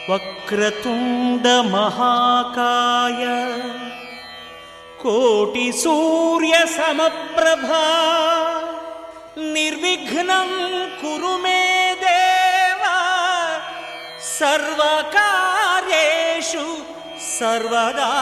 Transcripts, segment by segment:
వక్రతుండ మహాకాయ కోటి సూర్య సమప్రభా నిర్విఘ్నం కురు మే దేవా సర్వకార్యేషు సర్వదా.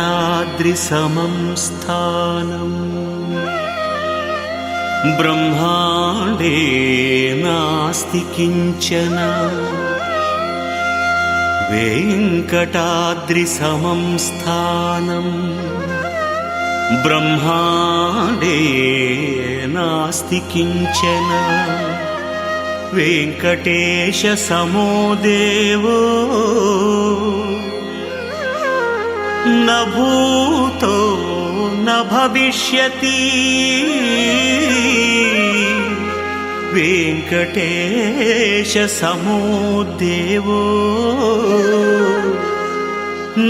వెంకటాద్రిసమం స్థానం బ్రహ్మాండే నాస్తి కించన. వెంకటాద్రిసమం స్థానం బ్రహ్మాండే నాస్తి కించన. వెంకటేశ సమో దేవో న భూతో న భవిష్యతి. వెంకటేశ సమో దేవో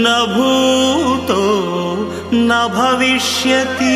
న భూతో న భవిష్యతి.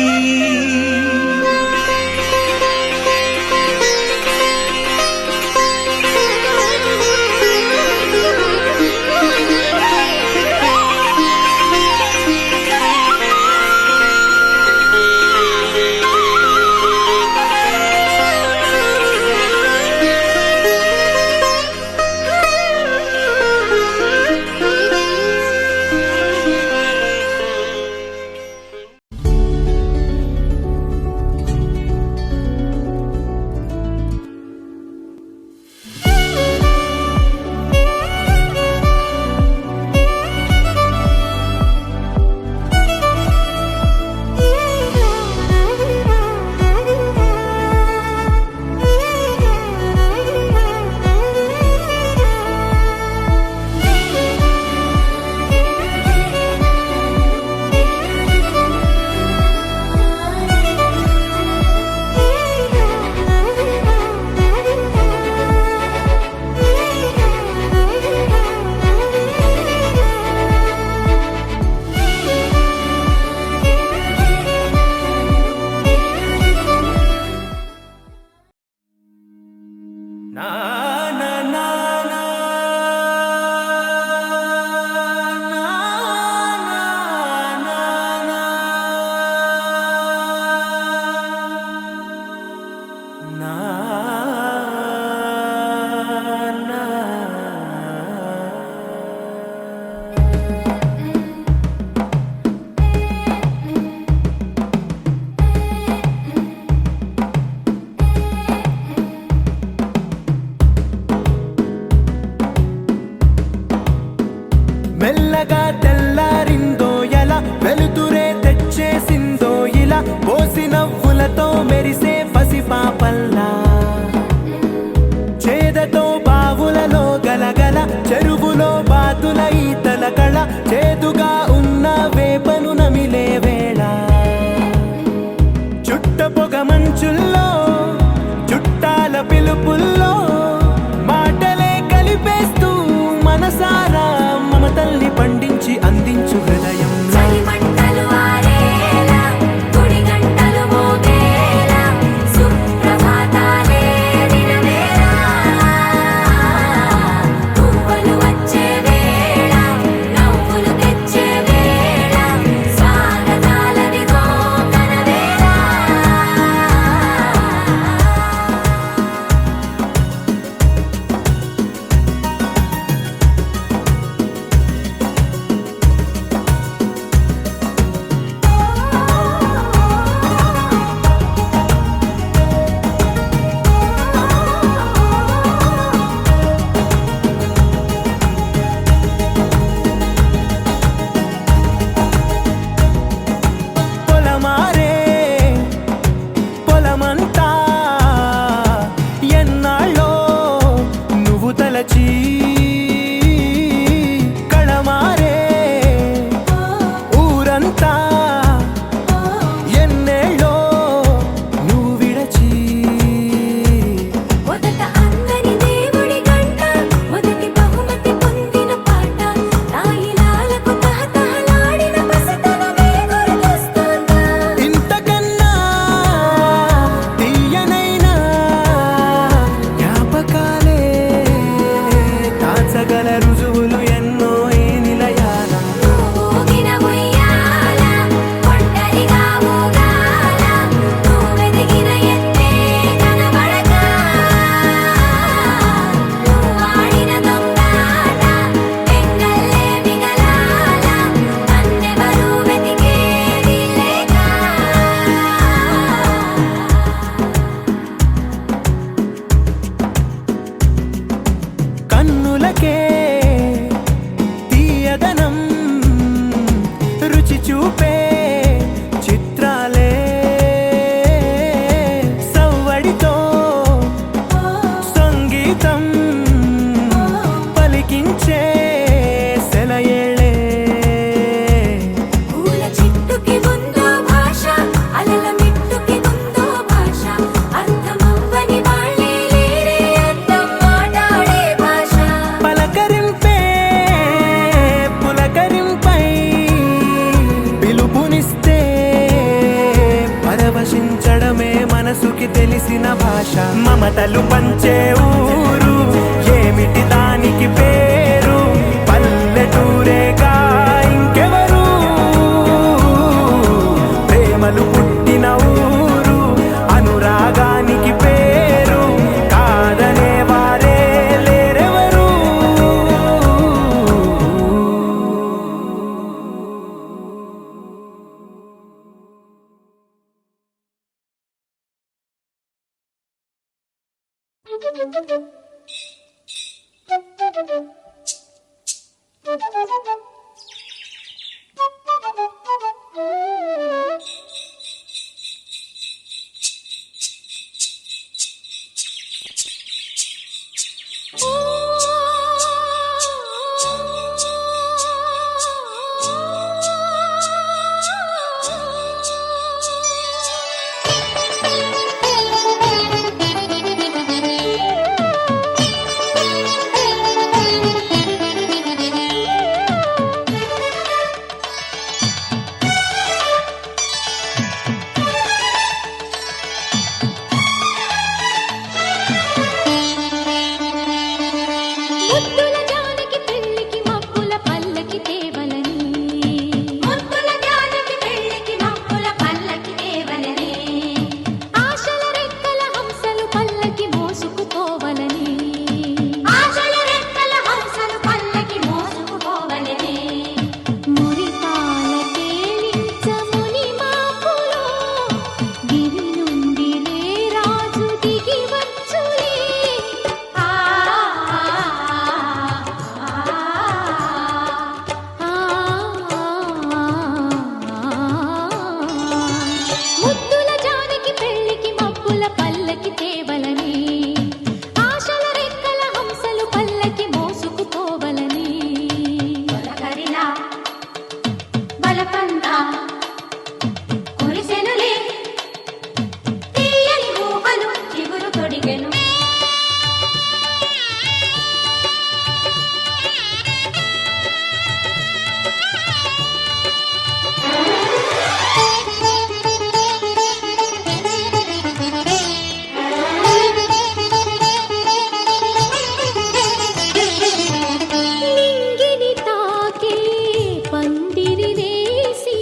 చూపే చిత్రాలే సవ్వడితో సంగీతం పలికించే సెలయేళే పూల చిట్టుకి ఉందో భాష అలల మిట్టుకి ఉందో భాష అర్థమవ్వని వాళ్ళే లేరే అర్థం మాట్లాడే భాష పలకరింపే పులకరింపై పిలుపునిస్తే పరవశించడమే మనసుకి తెలిసిన భాష మమతలు పంచే ఊరు ఏమిటి దానికి పేరు పల్లెటూరేగా ఇంకెవరు ప్రేమలు పుట్టిన ఊరు అనురాగానికి పేరు కాదనే వారే లేరెవరు ముద్దుల జానకి పెళ్ళికి మబ్బుల పల్లకి తేవలని ముద్దుల జానకి పెళ్ళికి మబ్బుల పల్లకి తేవలని ఆశల రెక్కల హంసలు పల్లకి మోసుకుపోవలని ఆశల రెక్కల హంసలు పల్లకి మోసుకుపోవలని మురిపాల తేలించముని మాపులో దివి నుండి రే రాజు దిగి వచ్చులే ముద్దుల జానకి పెళ్ళికి మబ్బుల పల్లకి తేవలని ఆశల రెక్కల హంసలు పల్లకి మోసుకుపోవలని బలకరిలా బలకంతా కురిసెనులే తీయని ఊహలు చిగురు తొడిగెను నింగిని తాకే పందిరి వేసి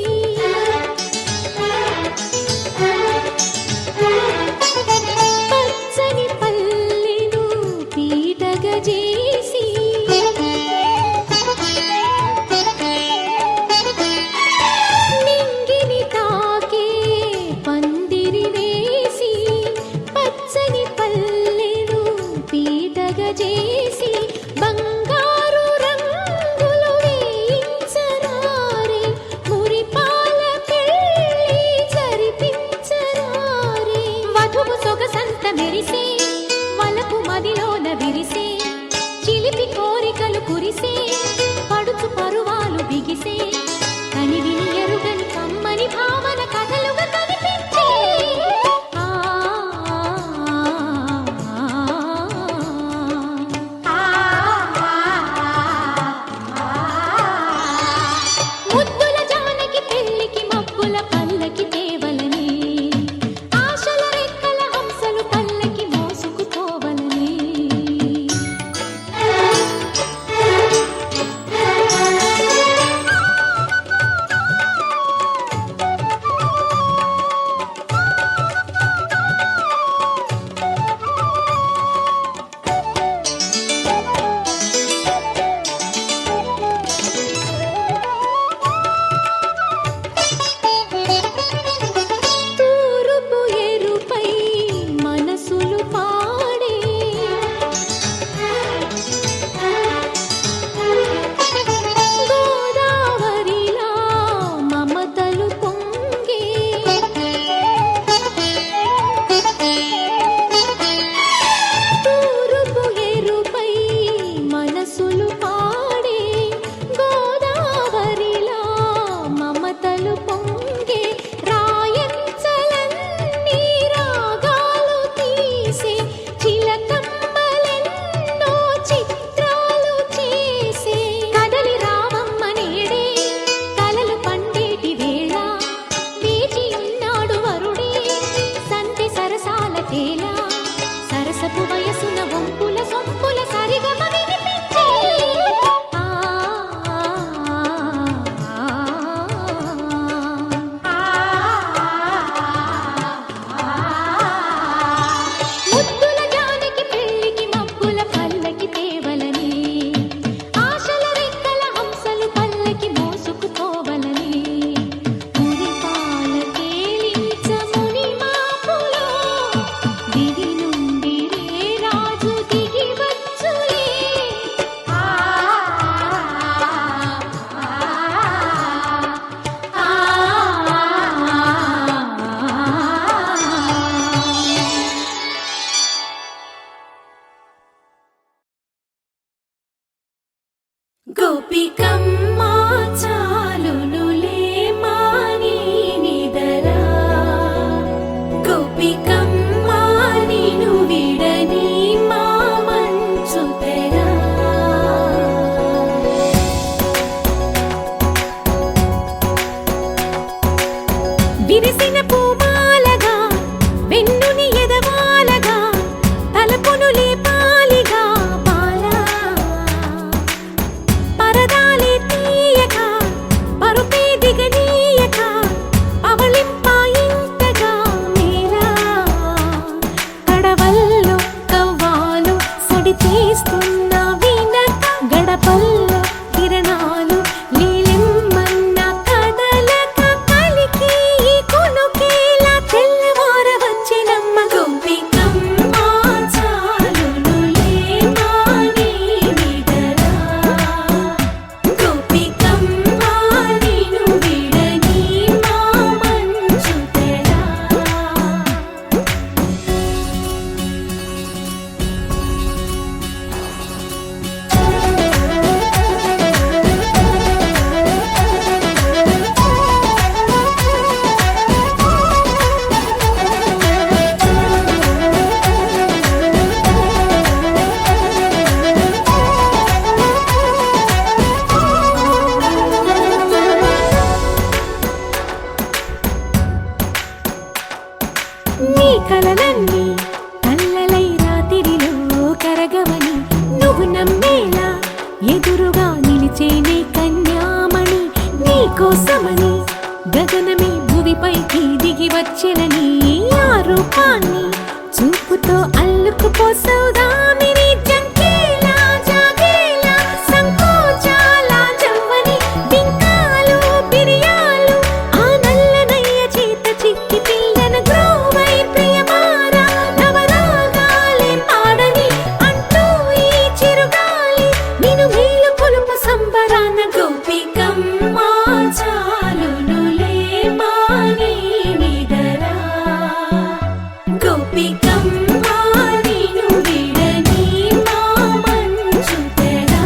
విరిసిన పూమాలగా వెన్నుని ఎదవాలగా తలపును లేపాలిగా బాలా పరదాలే తీయక పరుపే దిగనీయక అవలింపాయింతగా మేలా కడవల్లో కవ్వాలు సడి చేస్తున్న వీణత గడపల్లో కిరణాలు లీలిమ్మన్న కదలక కలికి ఈ కొనుకేలా తెల్లవార వచ్చినమ్మ గోపికమ్మ చాలునులే మాని విడరా గోపికమ్మ నిను విడని మా మంచు తెరా నీ కలలన్నీ కల్లలై రాత్రిలో కరగవని నువ్వు నమ్మేలా ఎదురుగా నిలిచేనే కన్యామణి నీ కోసమని గగనమే భువిపైకి దిగి వచ్చెనని ఆ రూపాన్ని చూపుతో అల్లుకుపోసౌదామిని జంకేలా జాగేలా సంకోచాల జవ్వని బింకాలు బిరియాలు ఆ నల్లనయ్య చేత చిక్కి పిల్లన గ్రోవై ప్రియమారా నవరాగాలే పాడని అంటూ ఈ చిరుగాలి నిను మేలు కొలుపు సంబరాన గోపికమ్మ చాలునులే మాని విడరా గోపికమ్మ నిను విడని మా మంచు తెరా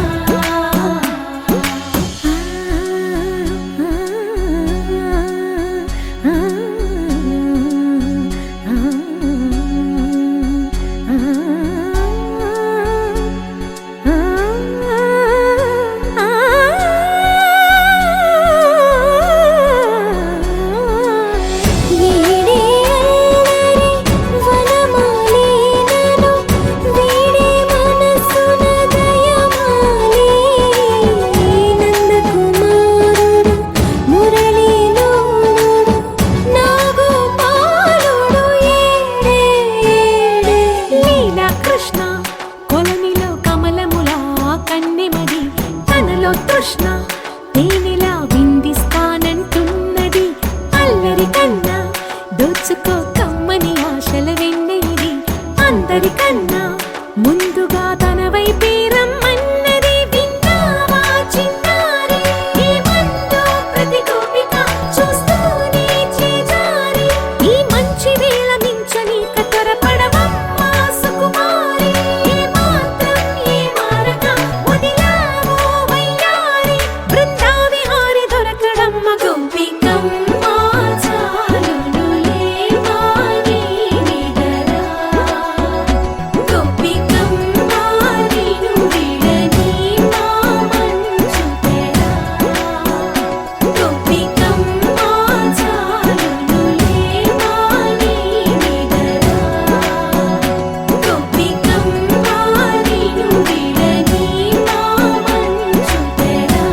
కృష్ణ కొలనిలో కమలములా కన్నెమది తనలో తృష్ణ తేనెలా విందిస్తానంటున్నది అల్లరి కన్నా దోచుకో కమ్మని ఆశల వెన్నెయిది అందరికన్నా ముందుగా తన వైపే రమ్మన్నది విన్నావా చిన్నారి ఏమందో ప్రతి గోపిక చూస్తూనే చేజారి ఈ మంచి వేళ మించని త్వరపడవమ్మా సుకుమారి ఏ మాత్రం ఏ మారక వదిలావో వయ్యారి బృందావిహారి దొరకడమ్మ గోపికమ్మ చాలునులే మాని విడరా గోపికమ్మ నిను విడని మా మంచు తెరా గోపికమ్మ చాలునులే మాని విడరా గోపికమ్మ నిను విడని మా మంచు తెరా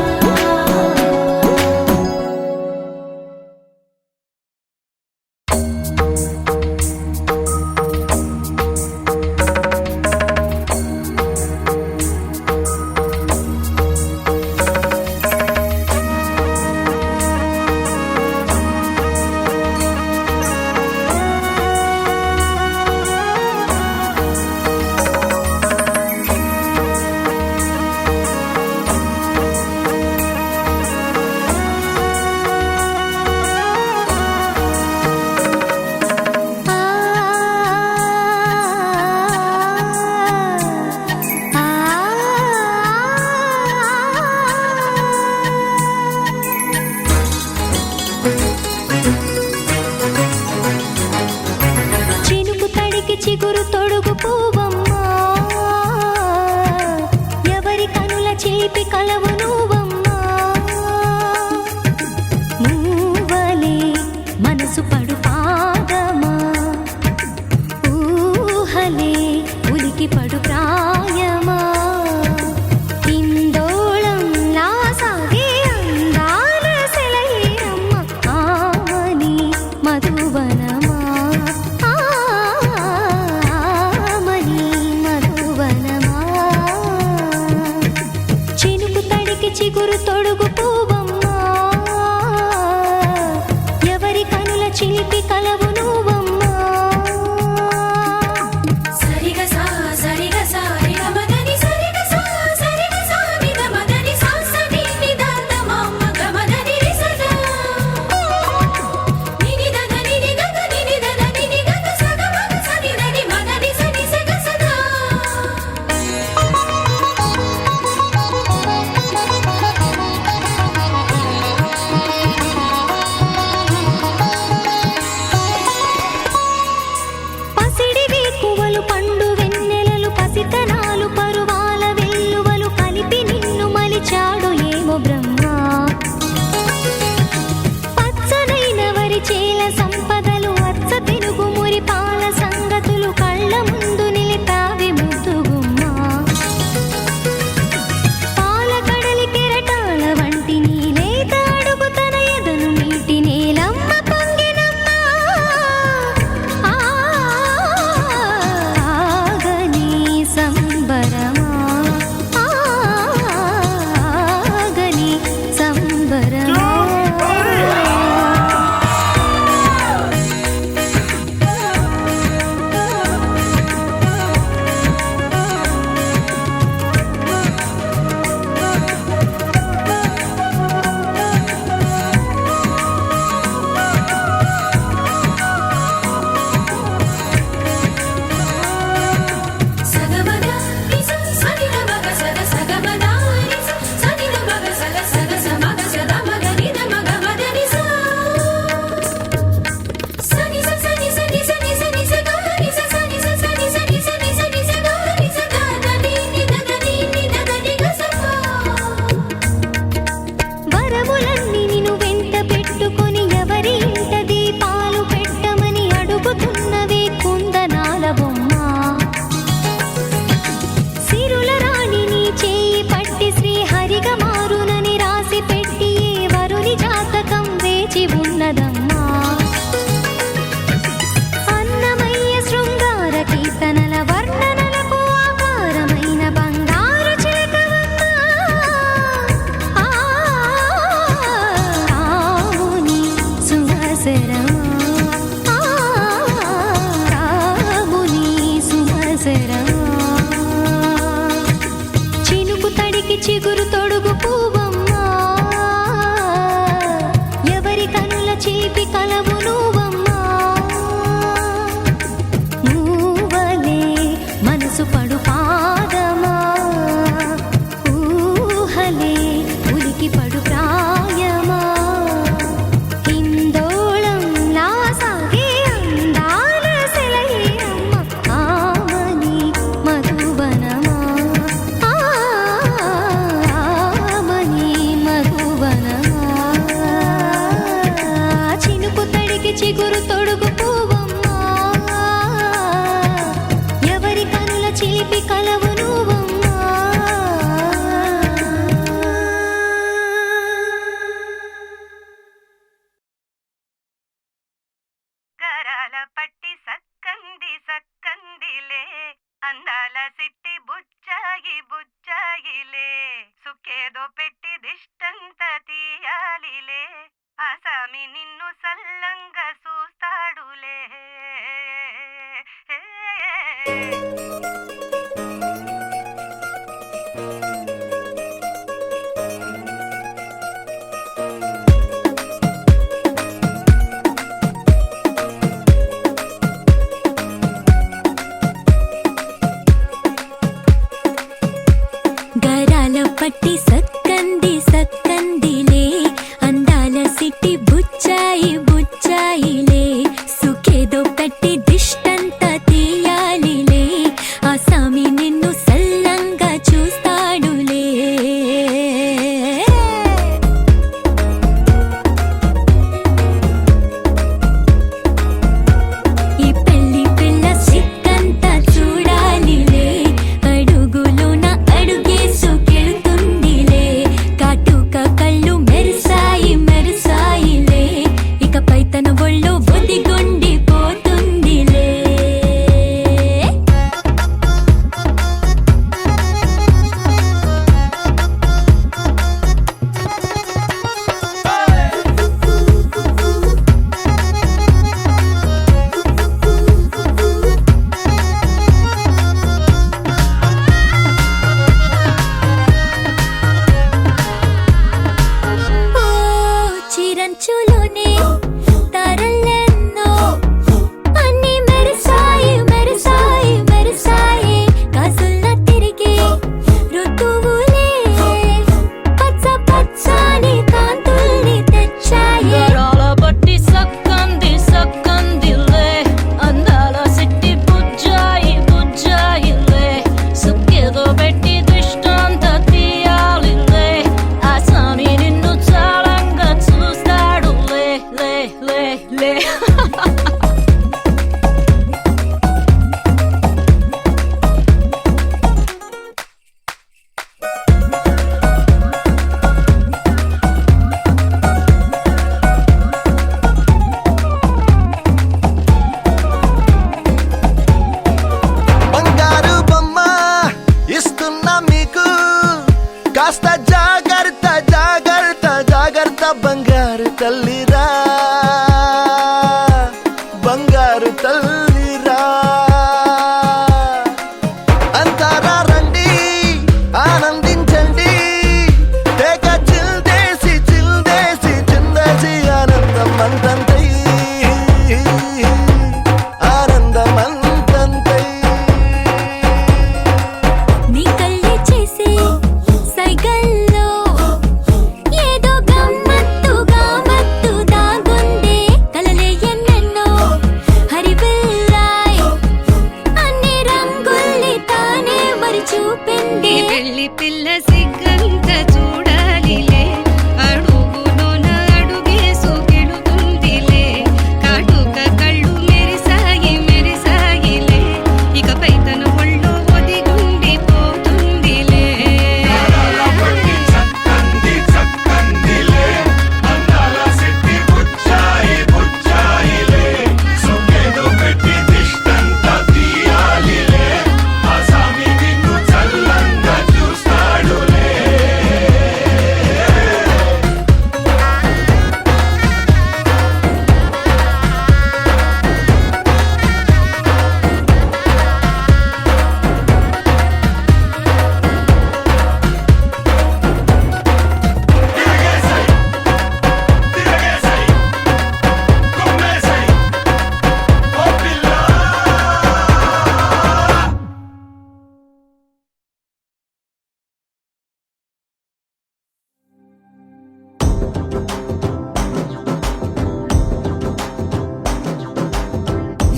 చినుకు తడికి చిగురు తొడుగు పూవమ్మా ఎవరి కనుల చేపి కలవు నువ్వమ్మా మూవలే మనసు నిండి ఉన్నదమ్మా. అన్నమయ్య శృంగార కీర్తనల వర్ణనలకు ఆకారమైన బంగారు చిలకవమ్మా. రాముని సుమసరమా, రాముని సుమసరమా. చినుకు తడికి చిగురు తొడుగు పువ్వమ్మా, ఎవరి కనుల చీపి కలవు నువ్వమ్మా. నువ్వలే మనసు పడు పాదమా, ఊహలే ఉలికి పడు ప్రాయమా. హిందోళంలా సాగే అందాల సెలయేరమ్మ, ఆమని మధువనమా, ఆమని మధువనమా. చినుకు తడికి చిగురు తొడుగు పువ్వమ్మా, ఎవరి కనుల చిలిపి కలవు నువ్వమ్మా. గరాల పట్టి సక్కంది సక్కందిలే, అందాల సిట్టి బుచ్చాయి బుచ్చాయిలే, సుక్కేదో పెట్టి దిష్టంత తీయాలిలే, ఆసామి నిన్ను సల్లంగా చూస్తాడులే. గరాల పట్టి సక్కంది సక్కందిలే, అందాల సిట్టి బుచ్చాయి బుచ్చాయిలే, సుఖేదో పెట్టి దిష్టంత తీయాలిలే, ఆ సామి నిన్ను సల్లంగా చూస్తాడులే. ఈ పెళ్లి పిల్ల సిక్కంతా చూడాలిలే, అడుగులోన అడుగేసుకెళ్తుందిలే, కాటుక కళ్ళు మెరిసాయి మెరిసాయిలే, ఇకపై తన ఒళ్ళో ఒదిగొండిపోతుందిలే. ఓ చిరంచులోనే తారలెన్నో, అన్ని మెరిసాయి మెరిసాయి మెరిసాయి, కాసుల్ల తిరిగి ఋతువులే, పచ్చ పచ్చని కాంతుల్ని తెచ్చాయి. గరాల పట్టి సక్కంది సక్కందిలే, అందాల సిట్టి బుజ్జాయి బుజ్జాయిలే, సుక్కేదో పెట్టి దిష్టంత తీయాలిలే, ఆ స్వామి నిన్ను చాలంగా చూస్తాడులే. లే లే లే బంగారు బొమ్మ ఇస్తున్నా మీకు, కాస్త జాగ్రత్త జాగ్రత్త జాగ్రత్త. బంగారు తల్లిరా, బంగారు తల్లిరా. అంతారా రండి ఆనందించండి, తెగ చిల్దేసి చిల్దేసి చిందేసి, ఆనందం అంతంతై ఆనందం అంతంతై. నీ కళ్ళే చేసే సైగల్లో ఏదో గమ్మత్తు గమ్మత్తు దాగు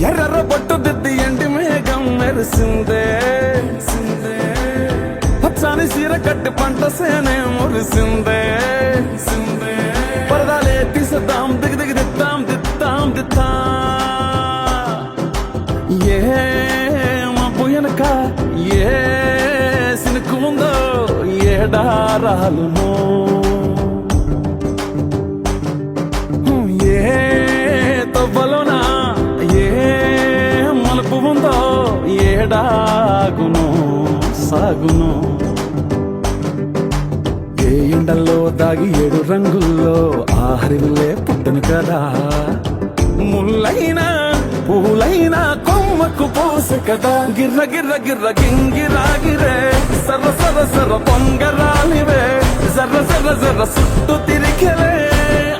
ఎర్ర బొట్టు దిద్ది ఎండి మేఘం మెరిసిందే పచ్చని సీర కట్టి పంట సేనే మురిసిందే పరదాలే తీసేద్దాం దిగి దిగి దిద్దాం దిద్దాం దిద్దా ఏ మబ్బు వెనక ఏ సినుకు ఉందో ఏడారాలునో ఏ తవ్వలోనా ఏ మలుపు ఉందో ఏడాగును సాగును ఏ ఎండల్లో దాగి 7 రంగుల్లో ఆహరిల్లే పుట్టను కదా ముల్లైనా పూలైనా కొమ్మకు పోసే కదా గిర్ర గిర్ర గిర్ర గింగిరాగిరే సర్ర సర్ర సర్ర పొంగరాలివే జర్ర జర్ర జర్ర సుట్టు తిరిగలే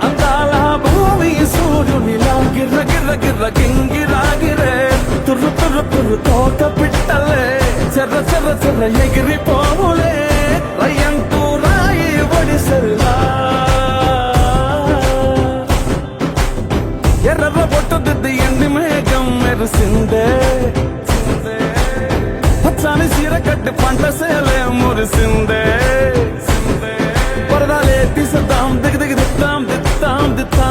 అందాల భూమి సూర్యునిలా గిర్ర గిర్ర గిర్ర గింగిరాగిరే తుర్రు తుర్రు తుర్రు తోట పిట్టలే చెర్ర చెర్ర చెర్ర ఎగిరిపోవులే రయ్యంటూ రాయి ఒడిసెల్లా ఎర్ర బొట్టు దిద్ది ఎండి మేఘం మెరిసిందే పచ్చని సీర కట్టి పంట సేలే మురిసిందే పరదాలే తీసేద్దాం దిగి దిగి దిద్దాం దిద్దాం దిద్దా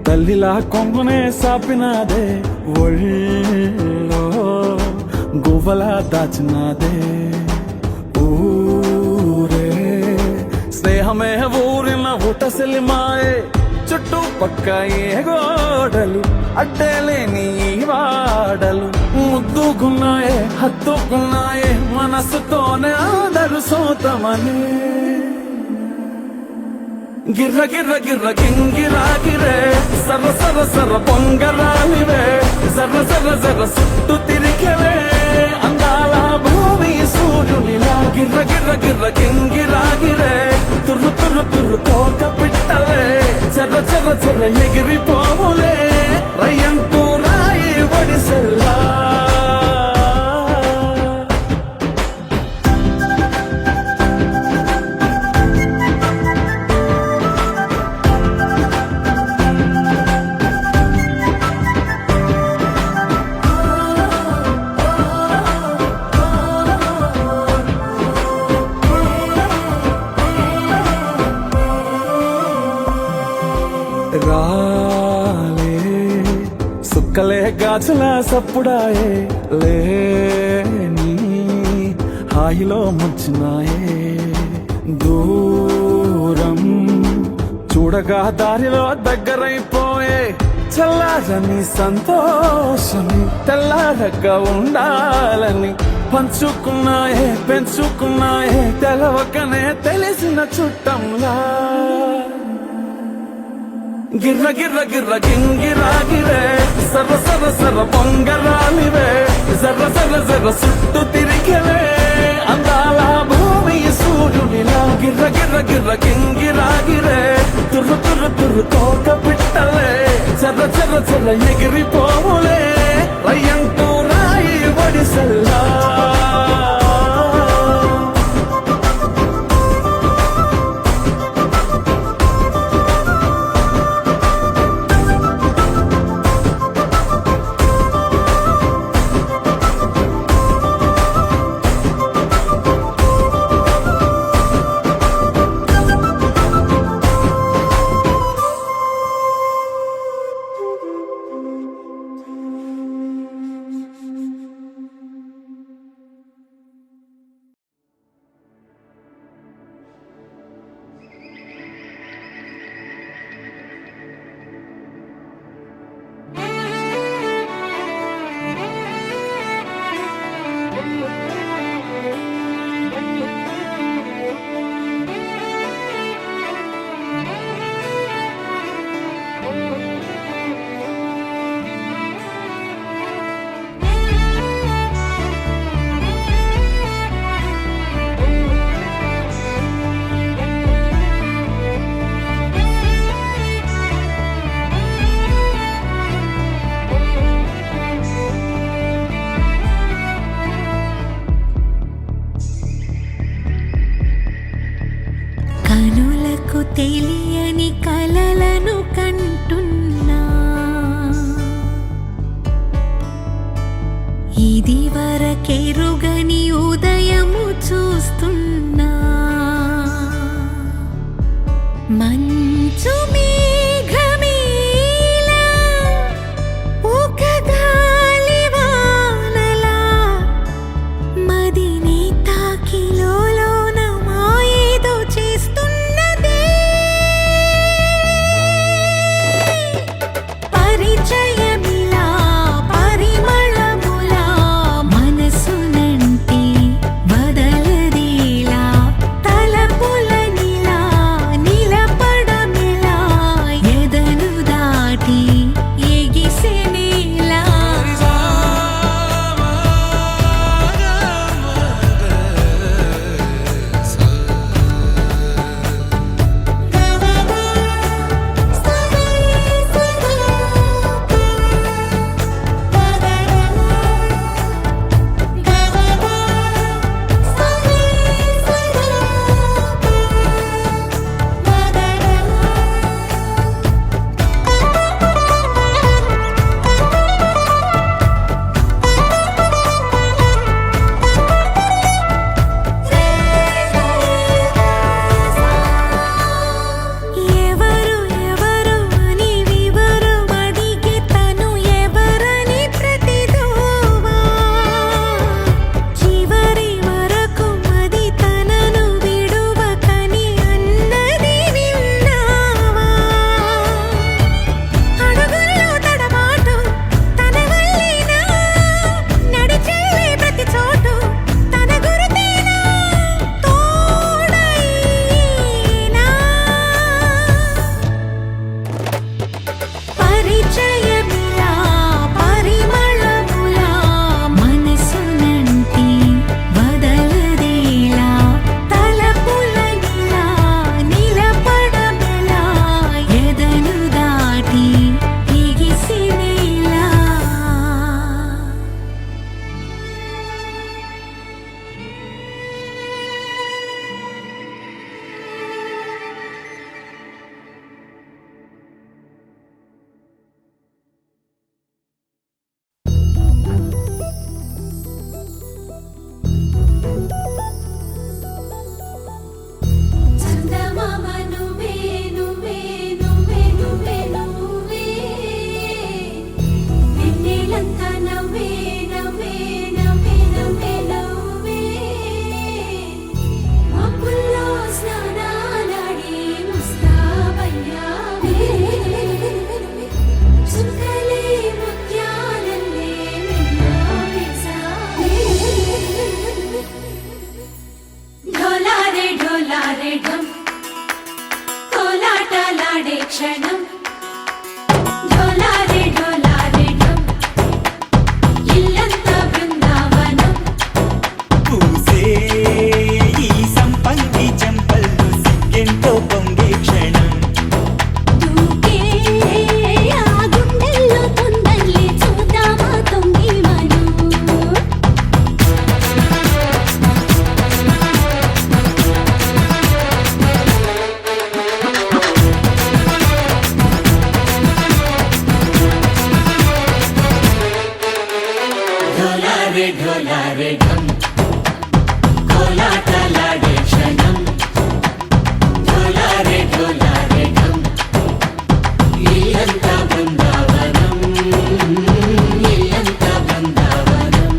తల్లిలా కొంగునే సాపినాదే ఒళ్ళో గువ్వలా దాచినాదే ఊరే స్నేహమే ఊరిన ఊటసెల్లి మాయే చుట్టూ పక్క ఏ గోడలు అడ్డేలేని ఈ వాడలు ముద్దుకున్నాయే హత్తుకున్నాయే మనసుతోనే అందరు సోతమనే గిర్ర గిర్ర గిర్ర గింగిరాగిరే సర్ర సర్ర సర్ర పొంగరాలివే జర్ర జర్ర జర్ర సుట్టు తిరిగలే అందాల భూమి సూర్యునిలా గిర్ర గిర్ర గిర్ర గింగిరాగిరే తుర్రు తుర్రు తుర్రు తోక పిట్టలే చెర్ర చెర్ర చెర్ర ఎగిరిపోవులే రయ్యంటూ రాయి ఒడిసెల్లా రాలే సుక్కలే గాజుల సప్పుడాయే లేని హాయిలో ముంచినాయే దూరం చూడగా దారిలో దగ్గరైపోయే చల్లారని సంతోషమి తెల్లారక ఉండాలని పంచుకున్నాయే పెంచుకున్నాయే తెలవకనే తెలిసిన చుట్టంలా గిర్ర గిర్ర గిర్ర గింగిరాగిరే సర్ర సర్ర సర్ర పొంగరాలివే జర్ర జర్ర జర్ర సుట్టు తిరిగలే అందాల భూమి సూర్యునిలా గిర్ర గిర్ర గిర్ర గింగిరాగిరే తుర్రు తుర్రు తుర్రు తోక పిట్టలే చెర్ర చెర్ర చెర్ర ఎగిరిపోవులే రయ్యంటూ రాయి ఒడిసెల్లా ఇది వరకెరుగని ఉదయము చూస్తున్నా మంచు మేఘమేలా ఒక గాలివానలా మదిని తాకిలోన మాయేదో చేస్తున్నదే పరిచయమిలా పరిమళములా మనసునంటి వదలదేలా తలపులనిలా నిలపడమిలా ఎదను దాటి ఎగిసెనేలా ఎవరు ఎవరు అని వివరం అడిగే తను ఎవరని ప్రతిదోవా చివరి వరకు అది తనను విడువకని అన్నది విన్నావా అడుగుల్లో తడబాటు తన వల్లేనా నడిచెళ్ళే ప్రతి చోటు తన గురుతేనా తోడైనా పరిచయమిలా పరిమళములా మనసునంటి వదలదేలా తలపులనిలా నిలపడమెలా ఎదను దాటి ఎగిసినేలా చందమామ నువ్వే నువ్వే నువ్వే నువ్వే నువ్వే వెన్నెలంతా నవ్వే నవ్వే నవ్వే నవ్వే నవ్వే మబ్బుల్లో స్నానాలాడి ముస్తాబయ్యావే చుక్కలే ముత్యాలల్లే వెన్నోవేశావే ఢోలారే ఢోలారే ఢం కోలాటలాడే క్షణం ఢోలారే ఢోలారే ఢం ఇల్లంతా బృందావనం పూసే ఈ సంపంగి చెంపల్లో సిగ్గెంతో పొంగే క్షణం దూకే ఆ గుండెల్లో తొందరలే చూద్దామా తొంగి మనం ఢోలారే ఢోలారే ఢం కోలాటలాడే క్షణం ఢోలారే ఢోలారే ఢం ఇల్లంతా బృందావనం ఇల్లంతా బృందావనం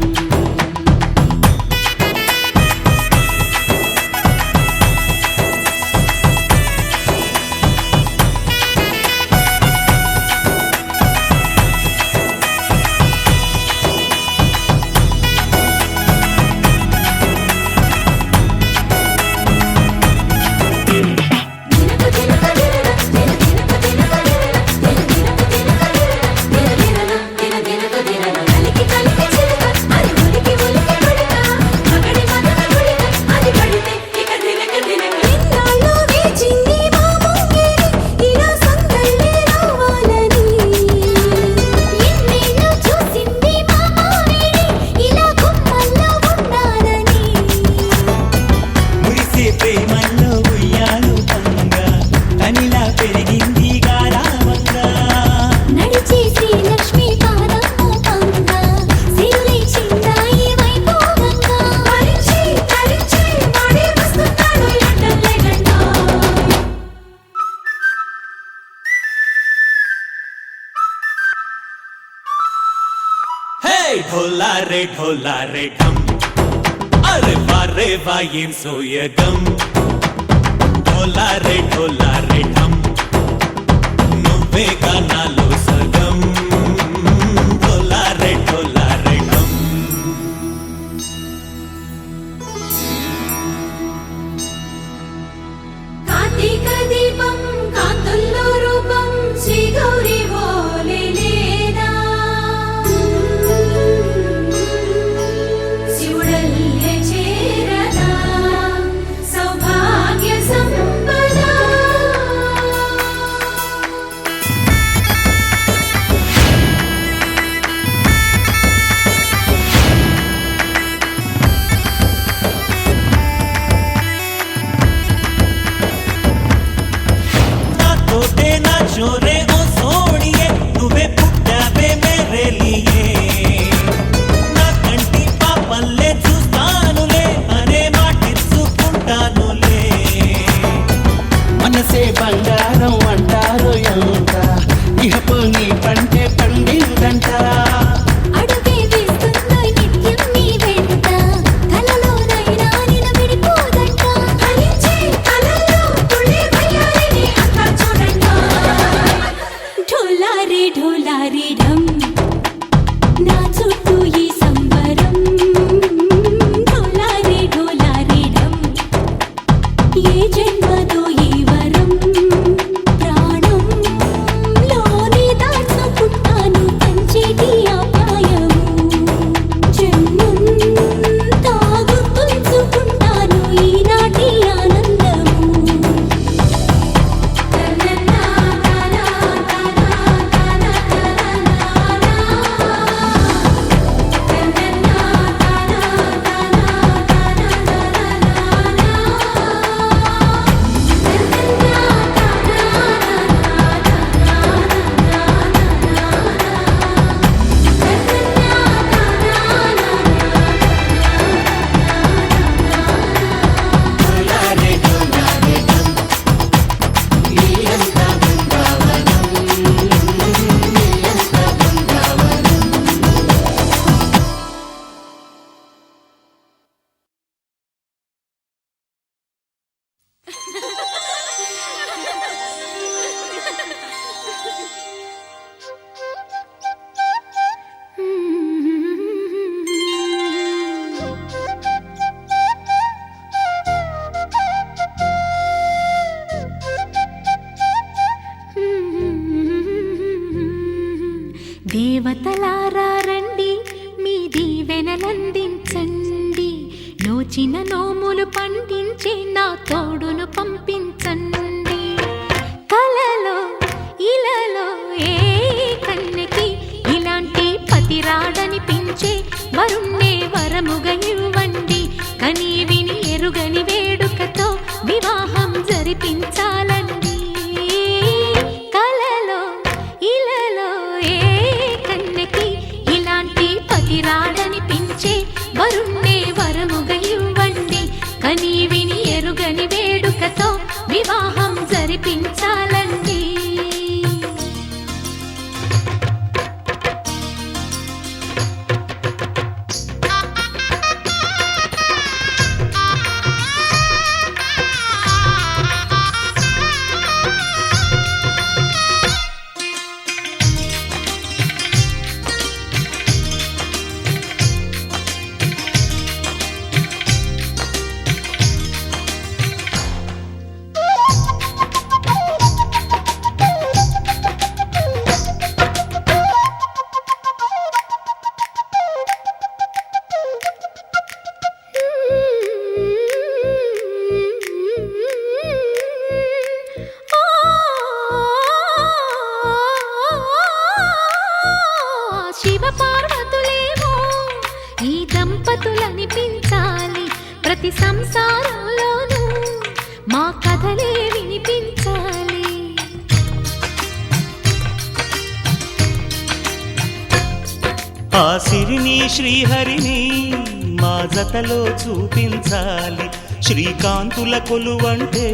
ढोला रे ढम अरे वारे वायें सोयगम ढोला रे ढम నువ్వే గానాలో సగం ढोला रे ढम కార్తీక దీపం కాంతుల్లో రూపం శ్రీ గౌరీ ఓలేలేదా శివుడల్లే చేరదా సౌభాగ్య సంపద నా చోరే ఓ సోడియే నువ్వే పుట్టావే మేరే లియే నా కంటి పాపల్లే చూస్తానులే అనే మాటిచ్చుకుంటానులే మనసే బంగారం అంటారు ఎంత ఇహపు నీ పంటే పండిందంట అడుగే వేస్తుందో నిత్యం నీ వెంట కలలోనైనా నిన్ను విడిపోదంట ఫలించే కలల్లో తుళ్ళి వయ్యారిని అంతా చూడండి ఢోలా రే ఢమ్ నా చుట్టూ ఈ సంబరం ఢోలా రే ఢమ్ ఏ జన్మదో ఈ వరం ప్రాణం లోనే దాచుకుంటాను పంచేటి అపాయము జన్మం తాగుతుంచుకుంటాను ఈనాటి ఆనందము దేవతలారా రండి మీ దీవెనలందించండి నోచిన నోములు పండించే నా తోడును పంపించండి కలలో ఇలలో ఏ కన్నెకి ఇలాంటి పతిరాడనిపించే వరుణ్ణే వరముగా ఇవ్వండి కని విని ఎరుగని వేడుకతో వివాహం జరిపించాలండి కలలో ఇలలో ఏ కన్నెకి ఇలాంటి పతిరాడనిపించే వరుణ్ణే వరముగా ఇవ్వండి కని విని ఎరుగని వేడుకతో వివాహం జరిపించాలండి దంపతులనిపించాలి ప్రతి సంసారంలోనూ మా కథలే వినిపించాలి ఆ సిరిని శ్రీహరిని మా జతలో చూపించాలి శ్రీకాంతుల కొలువంటే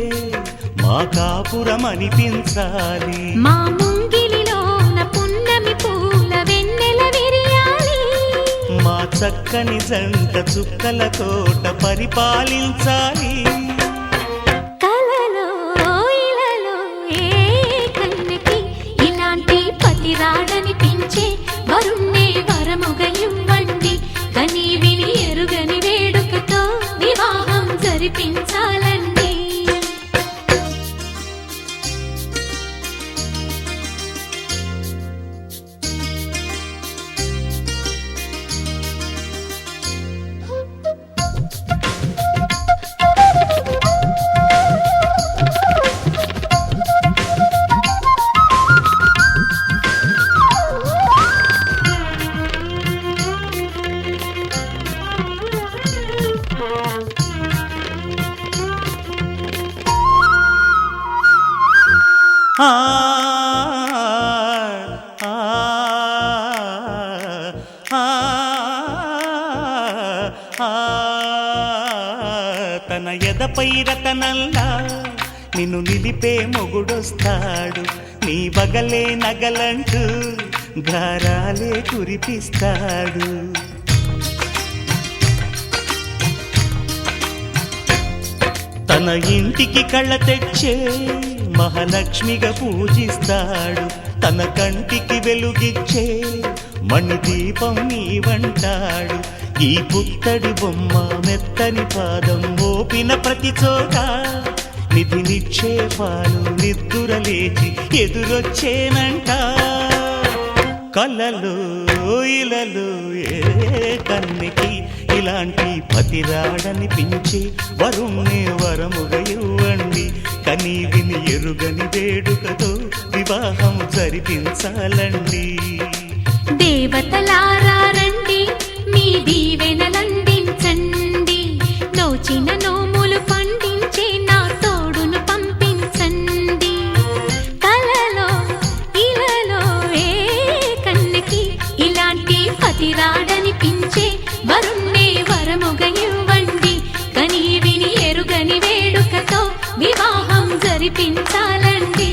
మా కాపురం అనిపించాలి మా ముంగిలిలోన పున్నమి పూల వెన్నెల విరియాలి చక్కని జంట చుక్కల తోట పరిపాలించాలి. కలలో ఇలలో ఏ కన్నెకి ఇలాంటి పతి రాడనిపించే వరుణ్ణే వరముగా ఇవ్వండి. కని విని ఎరుగని వేడుకతో వివాహం జరిపించాలండి. ఆ ఆ ఆ తన ఎదపై రతనల్లా నిన్ను నిలిపే మొగుడొస్తాడు. నీ బగలే నగలంటూ గారాలే కురిపిస్తాడు. తన ఇంటికి కళ్ళ తెచ్చే మహాలక్ష్మిగా పూజిస్తాడు. తన కంటికి వెలుగిచ్చే మణిదీపం నీవంటాడు. ఈ పుత్తడి బొమ్మ మెత్తని పాదం మోపిన ప్రతి చోట నిధి నిక్షేపాలు నిద్దురలేచి ఎదురొచ్చేనంట. కలలో ఇలలో ఏ కన్నెకి ఇలాంటి పతి రాడనిపించి వరుణ్ణే వరముగా ఇవ్వండి. కని విని ఎరుగని వేడుకతో వివాహం జరిపించాలండి. దేవతలారా రండి, మీ దీవెనలందించండి. నోచిన నోములు పండించే నా తోడును పంపించండి. కలలో ఇలలో ఏ కన్నెకి ఇలాంటి పతి రాడనిపించే వరుణ్ణే వరముగా ఇవ్వండి. కని విని ఎరుగని వేడుకతో వివాహం జరిపించాలండి.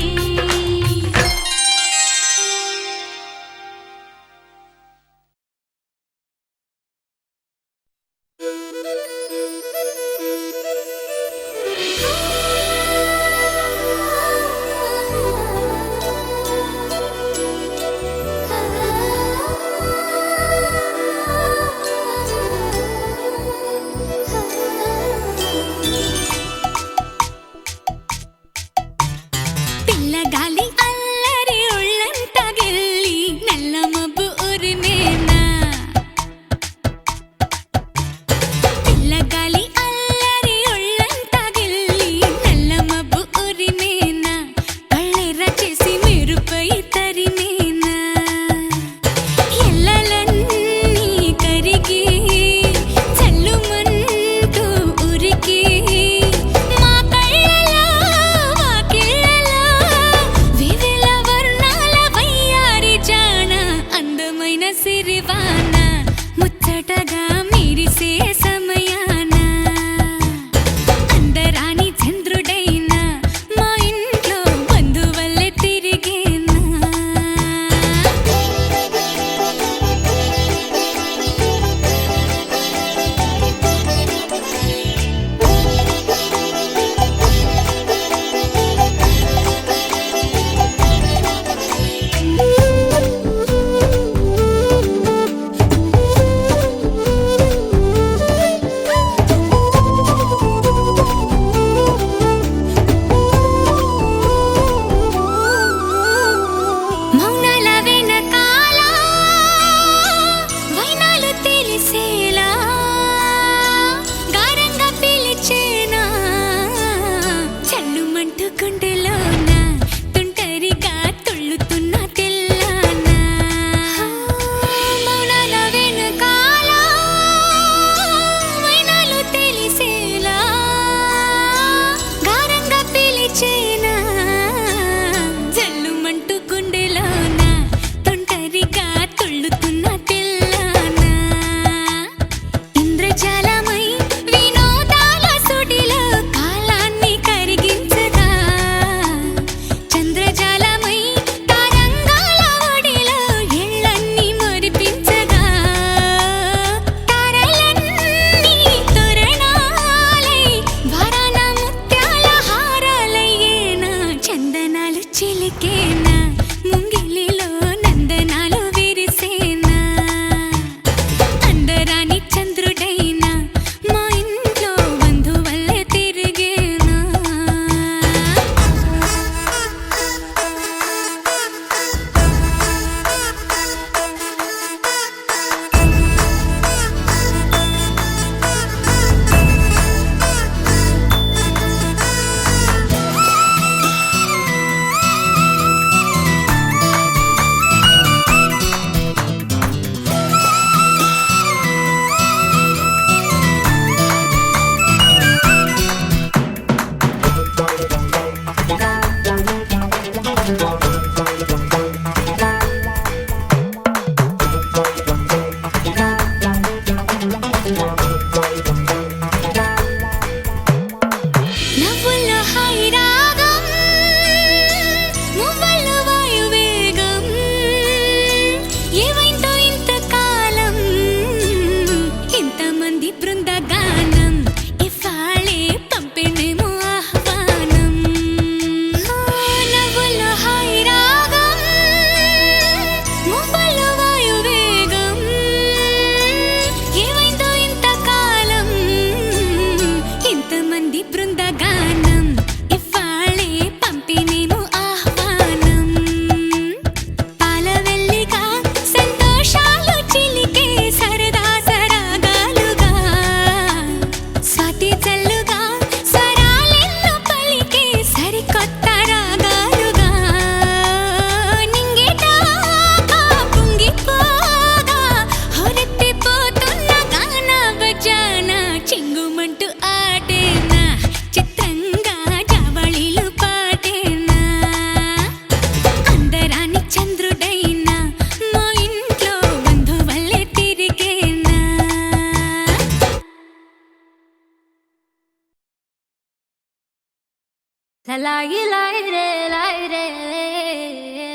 లలాయి లాయి రే లాయి రే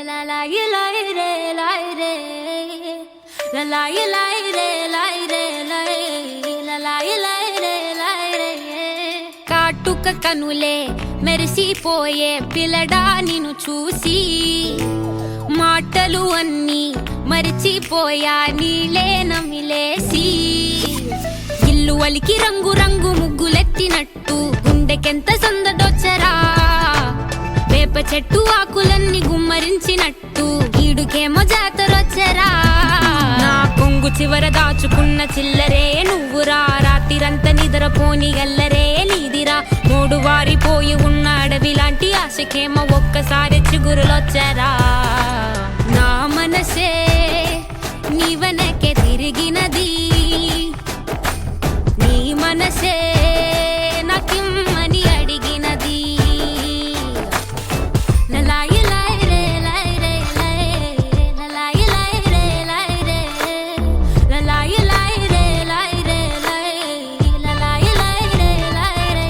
లలాయి లాయి రే లాయి రే లలాయి లాయి రే లాయి రే లలాయి లాయి రే లాయి రే కాటుక కనులే మెరిసిపోయే పిల్లడా నిన్ను చూసి మాటలు అన్నీ మరిచిపోయా నీలే నమిలేసి ఇల్లు వలికి రంగు రంగు ముగ్గులెత్తినట్టు గుండెకెంత సందడొచ్చరా వేప చెట్టు ఆకులన్నీ గుమ్మరించినట్టు ఈడుకేమో జాతరొచ్చరా నా కొంగు చివర దాచుకున్న చిల్లరే నువ్వురా రాత్రిరంతా నిద్రపోని గల్లరే నీదిరా మూడు వారిపోయి ఉన్న అడవి లాంటి ఆశకేమో ఒక్కసారి చిగురులొచ్చరా నా మనసే నీవనకే తిరిగినది నీ మనసే నాకిమ్మని అడిగినది లలాయి లాయి రే లాయి రే లలాయి లాయి రే లాయి రే లలాయి లాయి రే లాయి రే లలాయి లాయి రే లాయి రే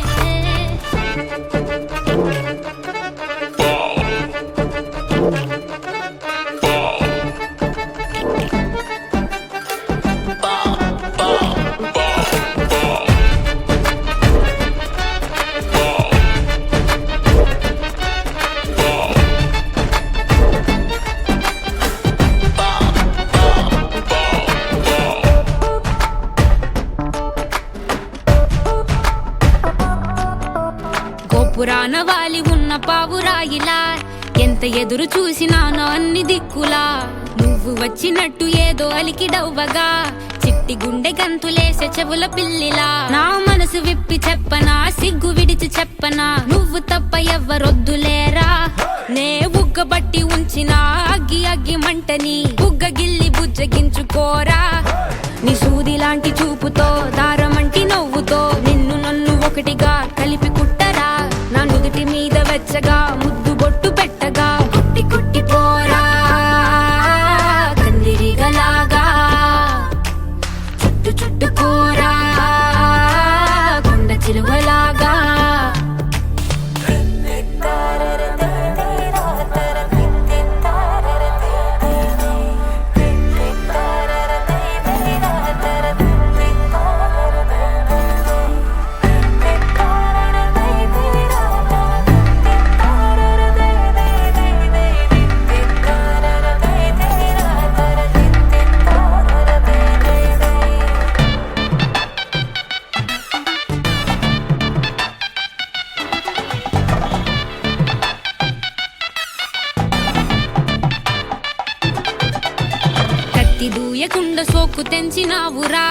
గోపురాన వాలి ఉన్న పావురాయిలా ఎంత ఎదురు చూసినానో అన్ని దిక్కులా నువ్వు వచ్చినట్టు ఏదో అలికిడవ్వగా చిట్టి గుండె గంతులేసే చెవుల పిల్లిలా నా మనసు విప్పి చెప్పనా సిగ్గు విడిచి చెప్పనా నువ్వు తప్ప ఎవ్వరొద్దులేరా నే బుగ్గబట్టి ఉంచిన అగ్గి అగ్గి మంటని బుగ్గ గిల్లి బుజ్జగించుకోరా నీ సూది లాంటి చూపుతో దారమంటి నవ్వుతో నిన్ను నన్ను ఒకటిగా కలిపి కుట్టరా నా నుదుటి మీద వెచ్చగా ముద్దు బొట్టు పెట్టగా కుట్టి కుట్టి పోరా కందిరిగలాగా చుట్టు చుట్టుకోరా కొండ చిలువలాగా దూయకుండ సోకు తెంచినావురా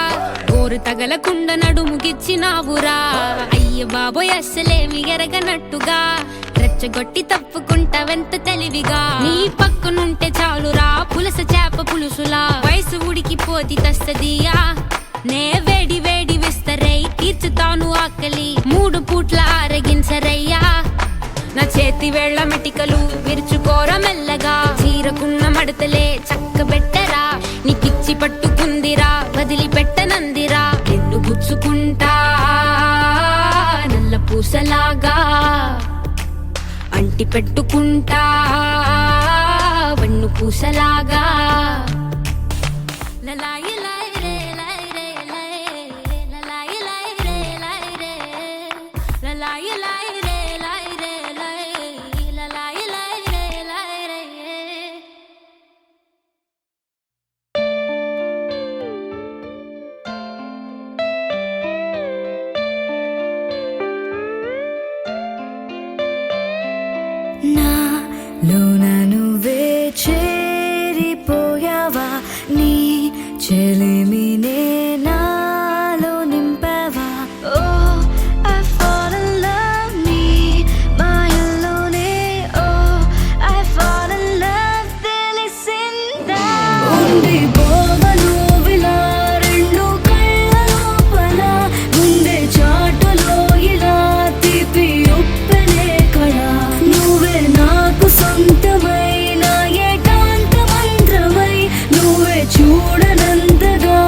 గోరు తగలకుండ నడుముగిచ్చినావురా అయ్య బాబోయ్ అస్సలేమి ఎరగనట్టుగా రెచ్చగొట్టి తప్పుకుంటావెంత తెలివిగా నీ పక్కనుంటే చాలురా పులస చేప పులుసులా వయసు ఉడికిపోతి తస్తదియా నే వేడి వేడి విస్తరై తీర్చుతాను ఆకలి 3 పూట్ల ఆరగించరయ్యా నా చేతి వేళ్ల మెటికలు విరుచుకోర మెల్లగా చీరకున్న మడతలే చక్కబెట్టరా నీకిచ్చి పట్టుకుందిరా వదిలిపెట్టనందిరా నిన్ను గుచ్చుకుంటా నల్ల పూసలాగా అంటి పెట్టుకుంటా వన్ను పూసలాగా లలాయి లాయి రే లాయి రే లలాయి లాయి రే లాయి రే లలాయి లాయి రే లాయి రే లలాయి లాయి రే లాయి రే నాలోన నువ్వే చేరిపోయావా నీ చెలిమినే నాలో నింపావా ఓ I fall in love నీ మాయలోనే ఓ I fall in love తెలిసిందా ఉండి పోవను విలా రెండు కళ్ళ లోపల గుండె చాటులో ఇలా తీపి ఉప్పెనే కడా నువ్వే నాకు సొంతమై నా ఏకాంత మంత్రమై నువ్వే చూడనంతగా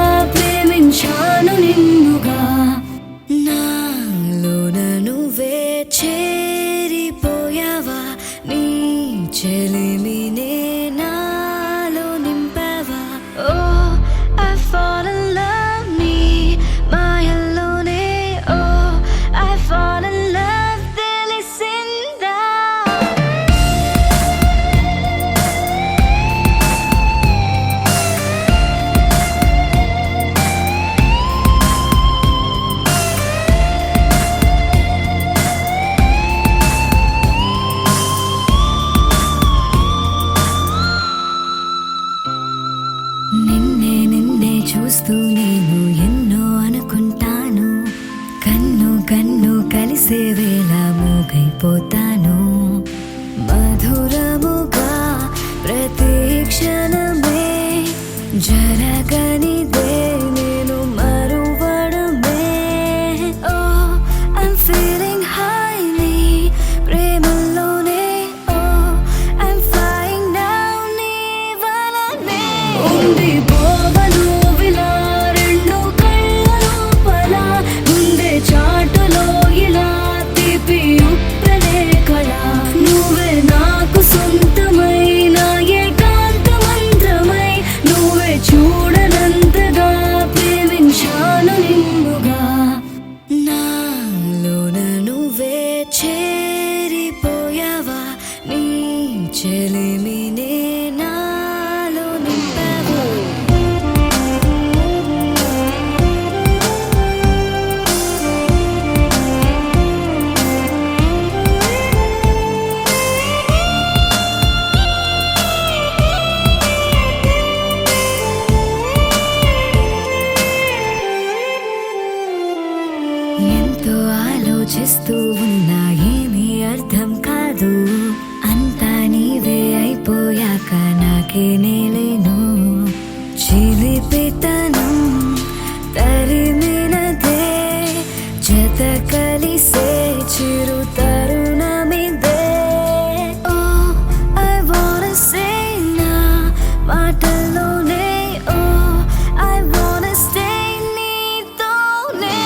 చూస్తూ నేను ఎన్నో అనుకుంటాను, కన్ను కన్ను కలిసే వేళ మూగైపోతాను. మధురముగా ప్రతి క్షణమే జరగనిదే నేను మరువడమే. ఓ I'm feeling highly ప్రేమలోనే. Oh I'm flying down నీ వలనే. ఉండిపోవను విలా రెండు కళ్ళ లోపల, గుండె చాటులో ఇలా తీపి ఉప్పెనే కళ. నువ్వే నాకు సొంతమైన ఏకాంత మంత్రమై, నువ్వే చూడనంతగా ప్రేమించాను నిన్నుగా. నాలోన నువ్వే చేరిపోయావా, నీ చెలిమినే నాలో నింపావా. ఎంతో ఆలోచిస్తూ ఉన్నా ఏమీ అర్థం కాదు, అంతా నీవే అయిపోయాక నాకే నేలేను. చిలిపితనం తరిమినదే, జత కలిసే చిరు తరుణమిదే. ఓ I wanna say నా మాటల్లోనే. ఓ I wanna stay నీతోనే.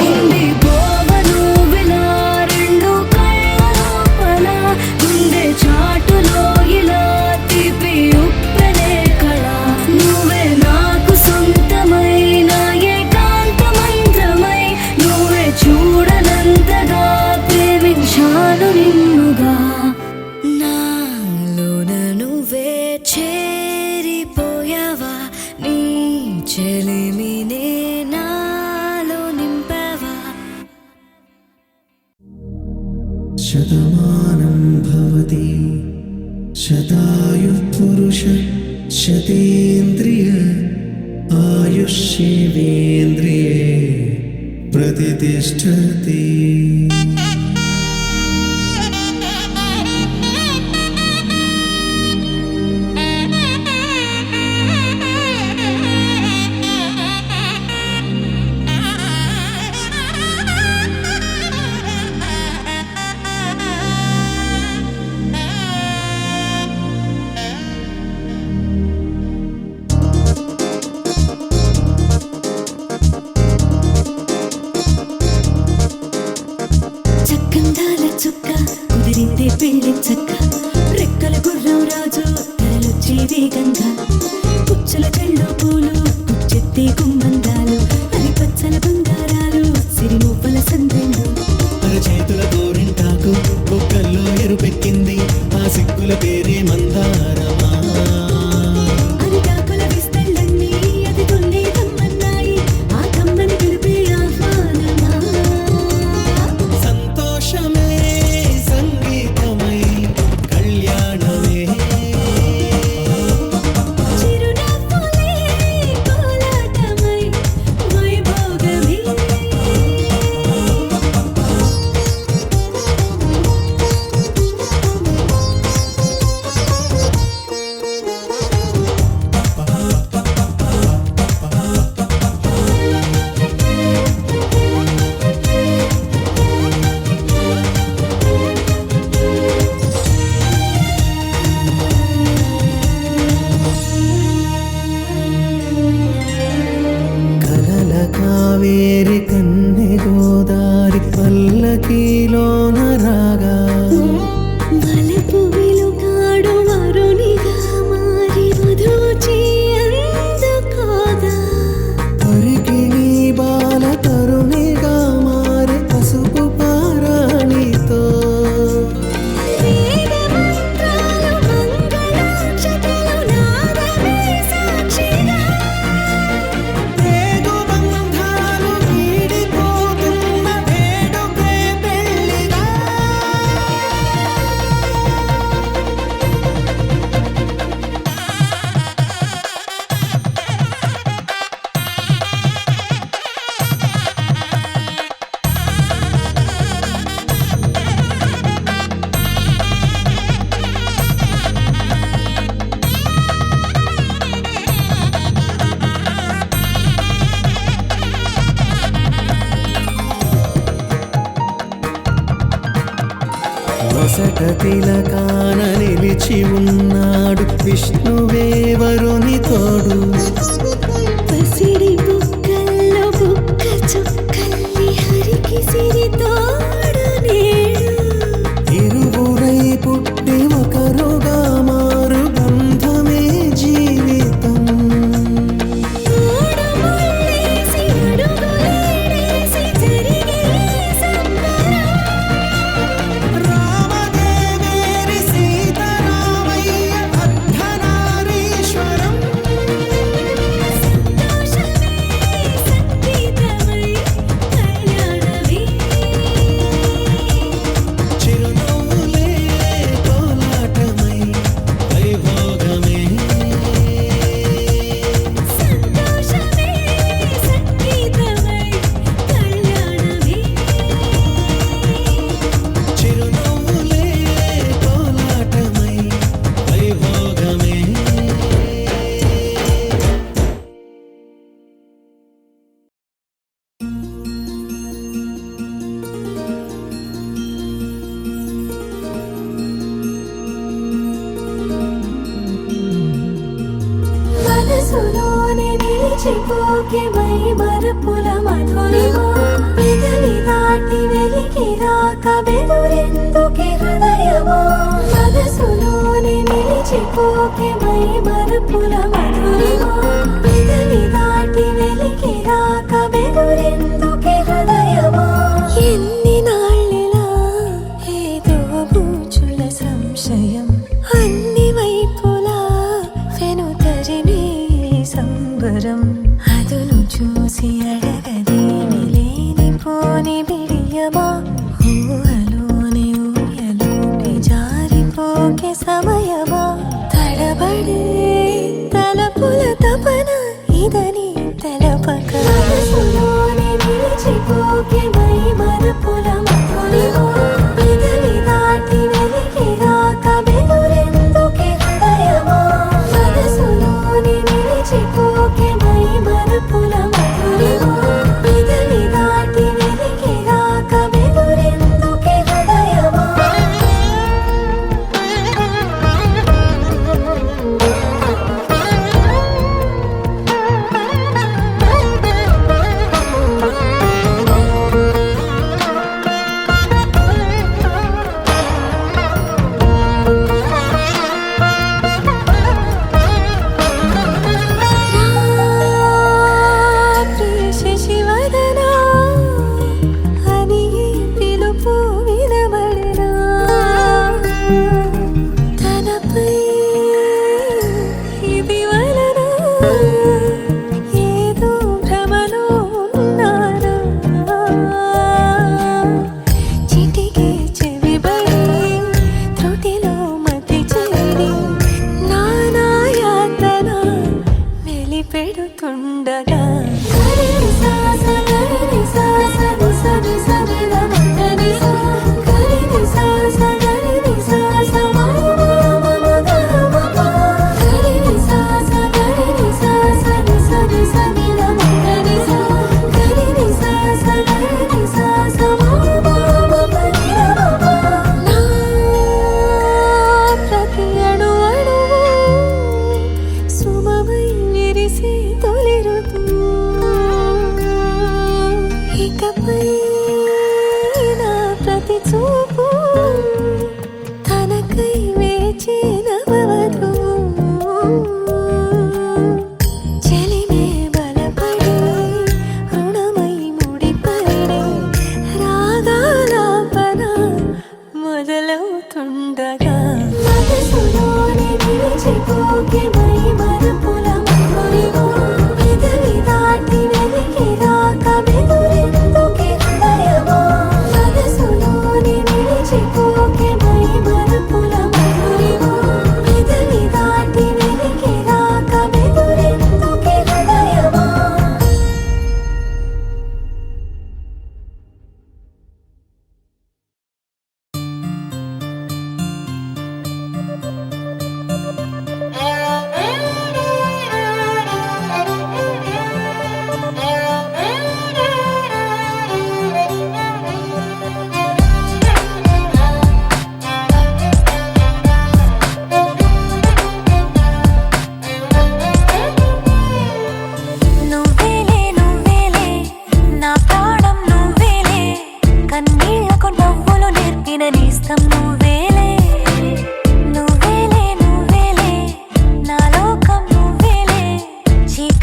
ఉండిపోవను విలా రెండు కళ్ళ లోపల, గుండె చాటులో ఇలా తీపి ఉప్పెనే కళ. నువ్వే నాకు సొంతమైన ఏకాంత మంత్రమై, నువ్వే చూడనంతగా ప్రేమించాను నిన్నుగా. నాలోన నువ్వే చేరిపోయావా, నీ చెలిమినే నాలో నింపావా. శతమానం భవతి శతాయుః పురుష శతేంద్రియ ఆయుష్యేవేంద్రియే ప్రతిష్టతి. తిలకాన నిలిచి ఉన్నాడు విష్ణువే వరుని తోడు. పసిడి బుక్కల్లో బుక్క చుక్కల్లి హరికి సిరి తోడు నేడు. ఇరువురై పుట్టి ఒకరుగా మారు బంధమే జీవితం. మూడు ముళ్ళేసి అడుగులేసి జరిగే సంబరం. రామదేవేరి సీతారామయ్య అర్ధనారీశ్వరం. సంతోషమే సంగీతమై కళ్యాణమే. చిరునవ్వులే కోలాటమై వైభోగమే. సంతోషమే సంగీతమై కళ్యాణమే. చిరునవ్వులే కోలాటమై వైభోగమే. మనసులోనే నిలిచిపోకే మై మరపుల మధురిమా. పెదవి దాటి వెలికి రాక బెదురెందుకే హృదయమా. మనసులోనే నిలిచిపోకే మై మరపుల మధురిమా. పెదవి దాటి వెలికి రాక బెదురెందుకే హృదయమా. ఎన్ని నాళ్ళిలా ఏదో బూచుల సంశయం. అన్ని వైపులా వెనుతరినే సంబరం. అదును చూసి అడగదేమి లేనిపోని బిడియమా. ఊహలోని ఊయలోకి జారిపోకే సమయమా. తడబడే తలపుల తపన ఇదని తెలపక. మనసులోనే నిలిచిపోకే మై మరపుల మధురిమా. పెదవి దాటి వెలికి రాక బెదురెందుకే హృదయమా. మనసులోనే నిలిచిపోకే మై మరపుల మధురిమా. పెదవి దాటి వెలికి రాక బెదురెందుకే హృదయమా. ప్రియ శశివదనా అని పిలుపు వినబడనా. తనపై ఇది వలన ఏదో భ్రమలో ఉన్నానా. చిటికే చెవిబడి త్రుటిలో మతి చేరి నానా యాతన వెలిపెడుతుండగా. గరిని సాస గరిని సాస నిస నిస నిద మద నిస. గరిని సాస గరిని సాస మమ మమ గమ మమ. గరిని సాస గరిని సాస నిస నిస నిద మద నిస. గరిని సాస గరిని సాస మమ మమ నిద మమ. నా ప్రతి అణు అణువు సుమమై విరిసే తొలి ఋతువు.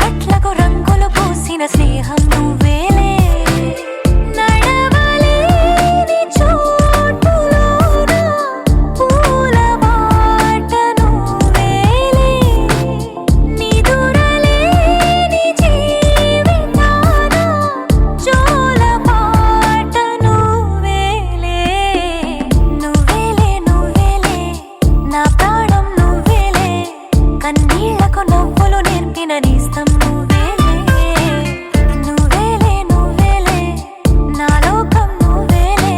చీకట్లకు రంగులు పూసిన స్నేహం నువ్వేలే నడవలేని చోటులోన పూల బాట నువ్వేలే నిదురలేని జీవితాన జోల పాట నువ్వేలే నువ్వేలే నువ్వేలే నా ప్రాణం నువ్వేలే కన్నీళ్లకు నవ్వులు నేర్పిన నేస్తం నువ్వేలే నువ్వేలే నువ్వేలే నా లోకం నువ్వేలే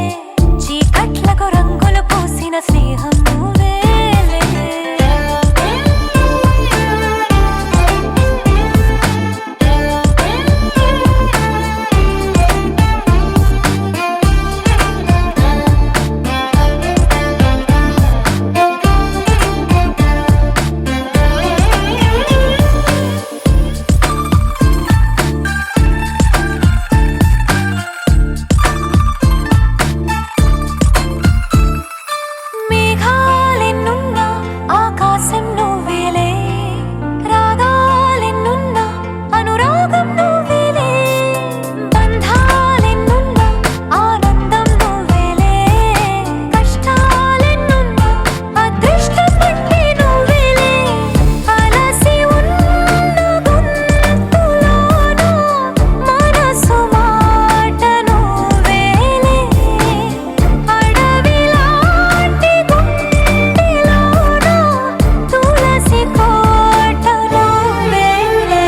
చీకట్లకు రంగులు పూసిన స్నేహం నువ్వేలే మేఘాలెన్నున్నా ఆకాశం నువ్వేలే రాగాలెన్నున్నా అనురాగం నువ్వేలే బంధాలెన్నున్నా ఆనందం నువ్వేలే కష్టాలెన్నున్నా అదృష్టం అంటే నువ్వేలే అలసి ఉన్న గొంతులోన మనసు మాట నువ్వేలే అడవిలాంటి గుండెలోన తులసి కోట నువ్వేలే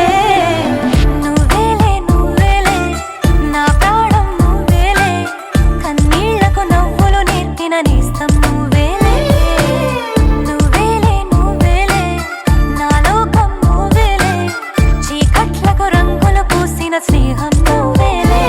నువ్వేలే నువ్వేలే నా ప్రాణం నువ్వేలే కన్నీళ్లకు నవ్వులు నేర్పిన నేస్తం నువ్వేలే నువ్వేలే నువ్వేలే నా లోకం నువ్వేలే చీకట్లకు రంగులు పూసిన స్నేహం నువ్వేలే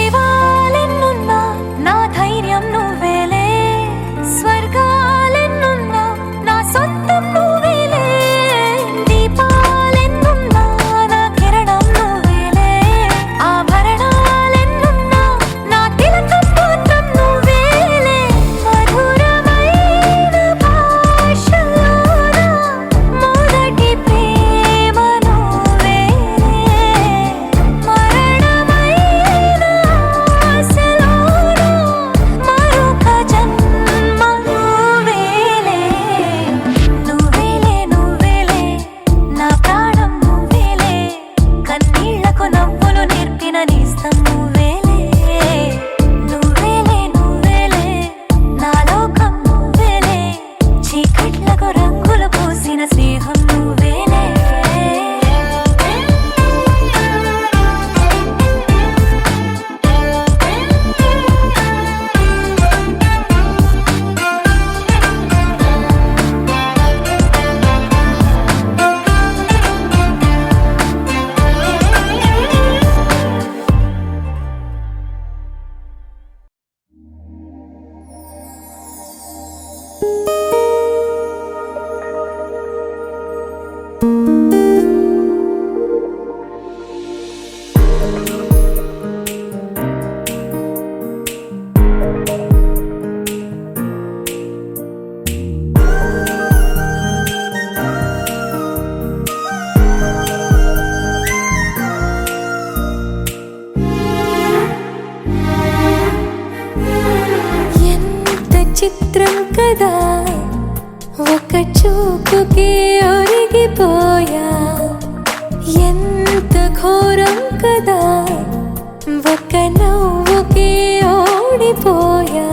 దైవాలెన్నున్నా నా ధైర్యం నువ్వేలే స్వర్గాలెన్నున్నా నా సొంతం నువ్వేలే దీపాలెన్నున్నా నా కిరణం నువ్వేలే ఆభరణాలెన్నున్నా నా తిలకం మాత్రం నువ్వేలే మధురమైన భాషలోన మొదటి ప్రేమ నువ్వేలే మరణమైన ఆశలోన మరొక జన్మ నువ్వేలే నువ్వేలే నువ్వేలే నా ప్రాణం నువ్వేలే కన్నీళ్లకు నవ్వులు నేర్పిన నేస్తం నువ్వేలే నువ్వేలే నువ్వేలే నా లోకం నువ్వేలే చీకట్లకు రంగులు పూసిన స్నేహం నువ్వేలే ఎంత చిత్రం కదా ఒక చూపుకి ఒరిగిపోయా ఎంత ఘోరం కదా ఒక నవ్వుకి ఓడిపోయా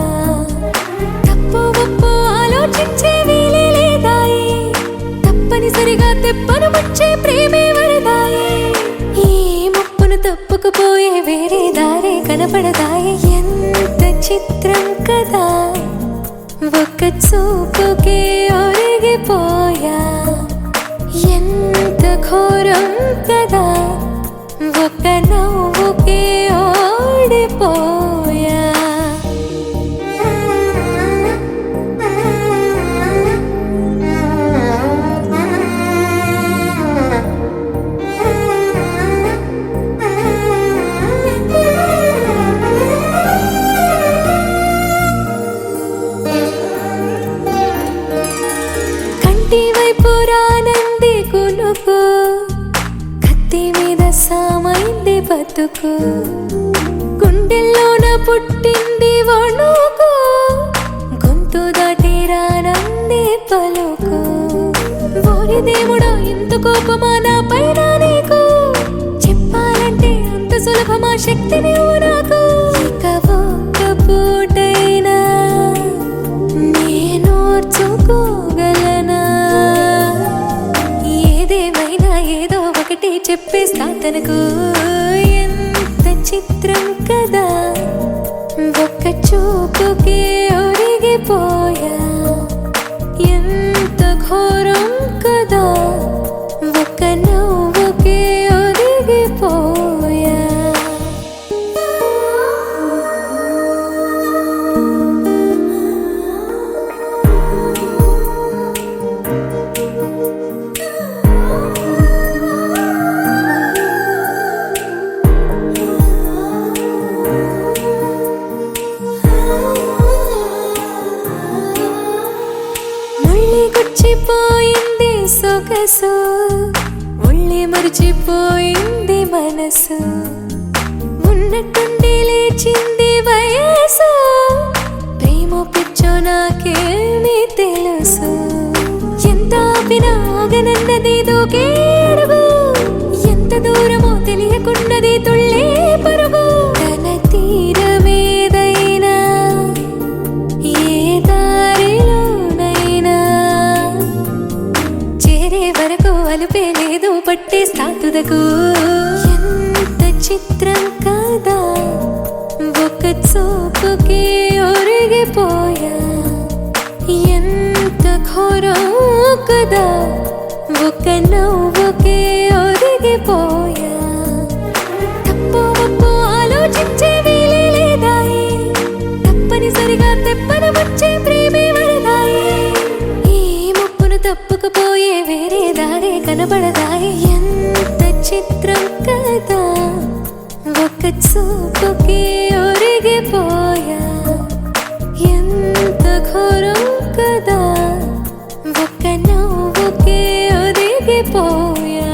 తప్పు ఒప్పు ఆలోచించే వీలే లేదాయి తప్పనిసరిగా తెప్పను వచ్చే ప్రేమే వరదాయి ఈ ముప్పును తప్పుకుపోయే వేరే దారే కనపడదాయి ఎంత చిత్రం కదా ఒక చూపుకి ఒరిగిపోయా ఎంత ఘోరం సామైంది బతుకు గుండెల్లోన పుట్టింది వణుకు గొంతు దాటి రానంది పలుకు ఓరి దేవుడా ఇంత కోపమా నా పైన నీకు చెప్పాలంటే అంత సులభమా శక్తి నీవు నాకు ఇక ఒక్క పూటైనా నేనోర్చుకోగలనా ఏదేమైనా ఏదో ఒకటి చెప్పేస్తా తనకు ఎంత చిత్రం కదా ఒక్క చూపుకే ఒరిగిపోయా ఎంత ఘోరం కదా ఒక్క నవ్వుకే ఒరిగిపోయా ముళ్ళి గుచ్చిపోయింది సొగసు ముళ్ళి మరిచిపోయింది మనసు ఉన్నట్టుండి లేచింది వయసు ప్రేమ పిచ్చో నాకేమీ తెలుసు ఎంత ఆపినా ఆగనన్నది దూకేడుగు ఎంత దూరమో తెలియకున్నది తుళ్ళే పరుగు తన తీరమేదైనా ఏ దారిలోనైనా చేరే వరకు అలుపే లేదు పట్టేస్తా తుదకు ఎంత చిత్రం కదా ఒక చూపుకే ఒరిగిపోయా ఎంత ఘోరం కదా ఒక నవ్వుకే ఒరిగిపోయా తప్పు ఒప్పు ఆలోచించే వీలే లేదాయి తప్పనిసరిగా తెప్పన వచ్చే ప్రేమే వరదాయి ఈ ముప్పును తప్పుకుపోయే వేరే దారే కనబడదాయి ఎంత చిత్రం కదా ఒక చూపుకే ఒరిగిపోయా ఎంత ఘోరం కదా ఒక నవ్వుకే ఒరిగిపోయా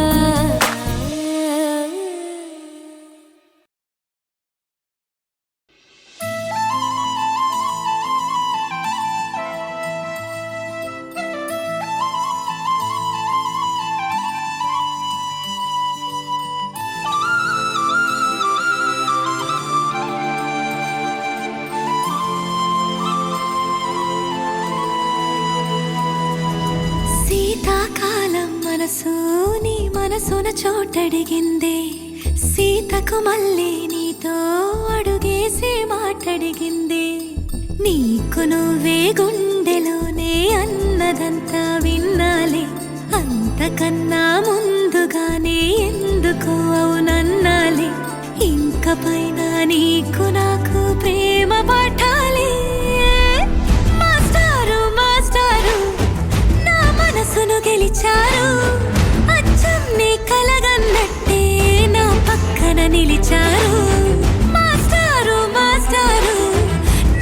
శీతాకాలం మనసు నీ మనసున చోటడిగిందే సీతకు మళ్ళీ నీతో అడుగేసి మాటడిగిందే నీకు నువ్వే గుండెలోనే అన్నదంతా విన్నాలే అంతకన్నా ముందుగానే ఎందుకు అవునన్నాలే ఇంక పైన నీకు నాకు ప్రేమ పాఠాలే మాస్టారు మాస్టారు నా మనసును గెలిచారు అచ్చం నీ కలగన్నట్టే నా పక్కన నిలిచారు మాస్టారు మాస్టారు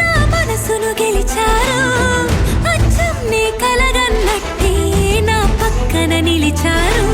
నా మనసును గెలిచారు అచ్చం నీ కలగన్నట్టే నా పక్కన నిలిచారు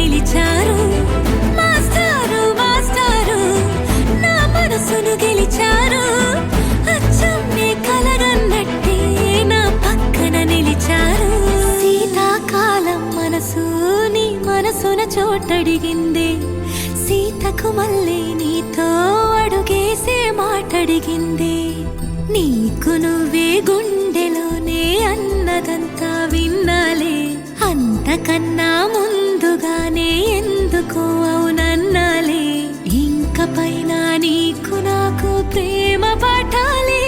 నిలిచారు మాస్టారు మాస్టారు నా మనసును గెలిచారు అచ్చం నే కలగన్నట్టే నా పక్కన నిలిచారు శీతాకాలం మనసు నీ మనసున చోటడిగింది సీతకు మళ్ళీ నీతో అడుగేసే మాటడిగింది నీకు నువ్వే గుండెలోనే అన్నదంతా విన్నాలే అంతకన్నా ముందుగానే ఎందుకు అవునన్నాలే ఇంక పైన నీకు నాకు ప్రేమ పాఠాలే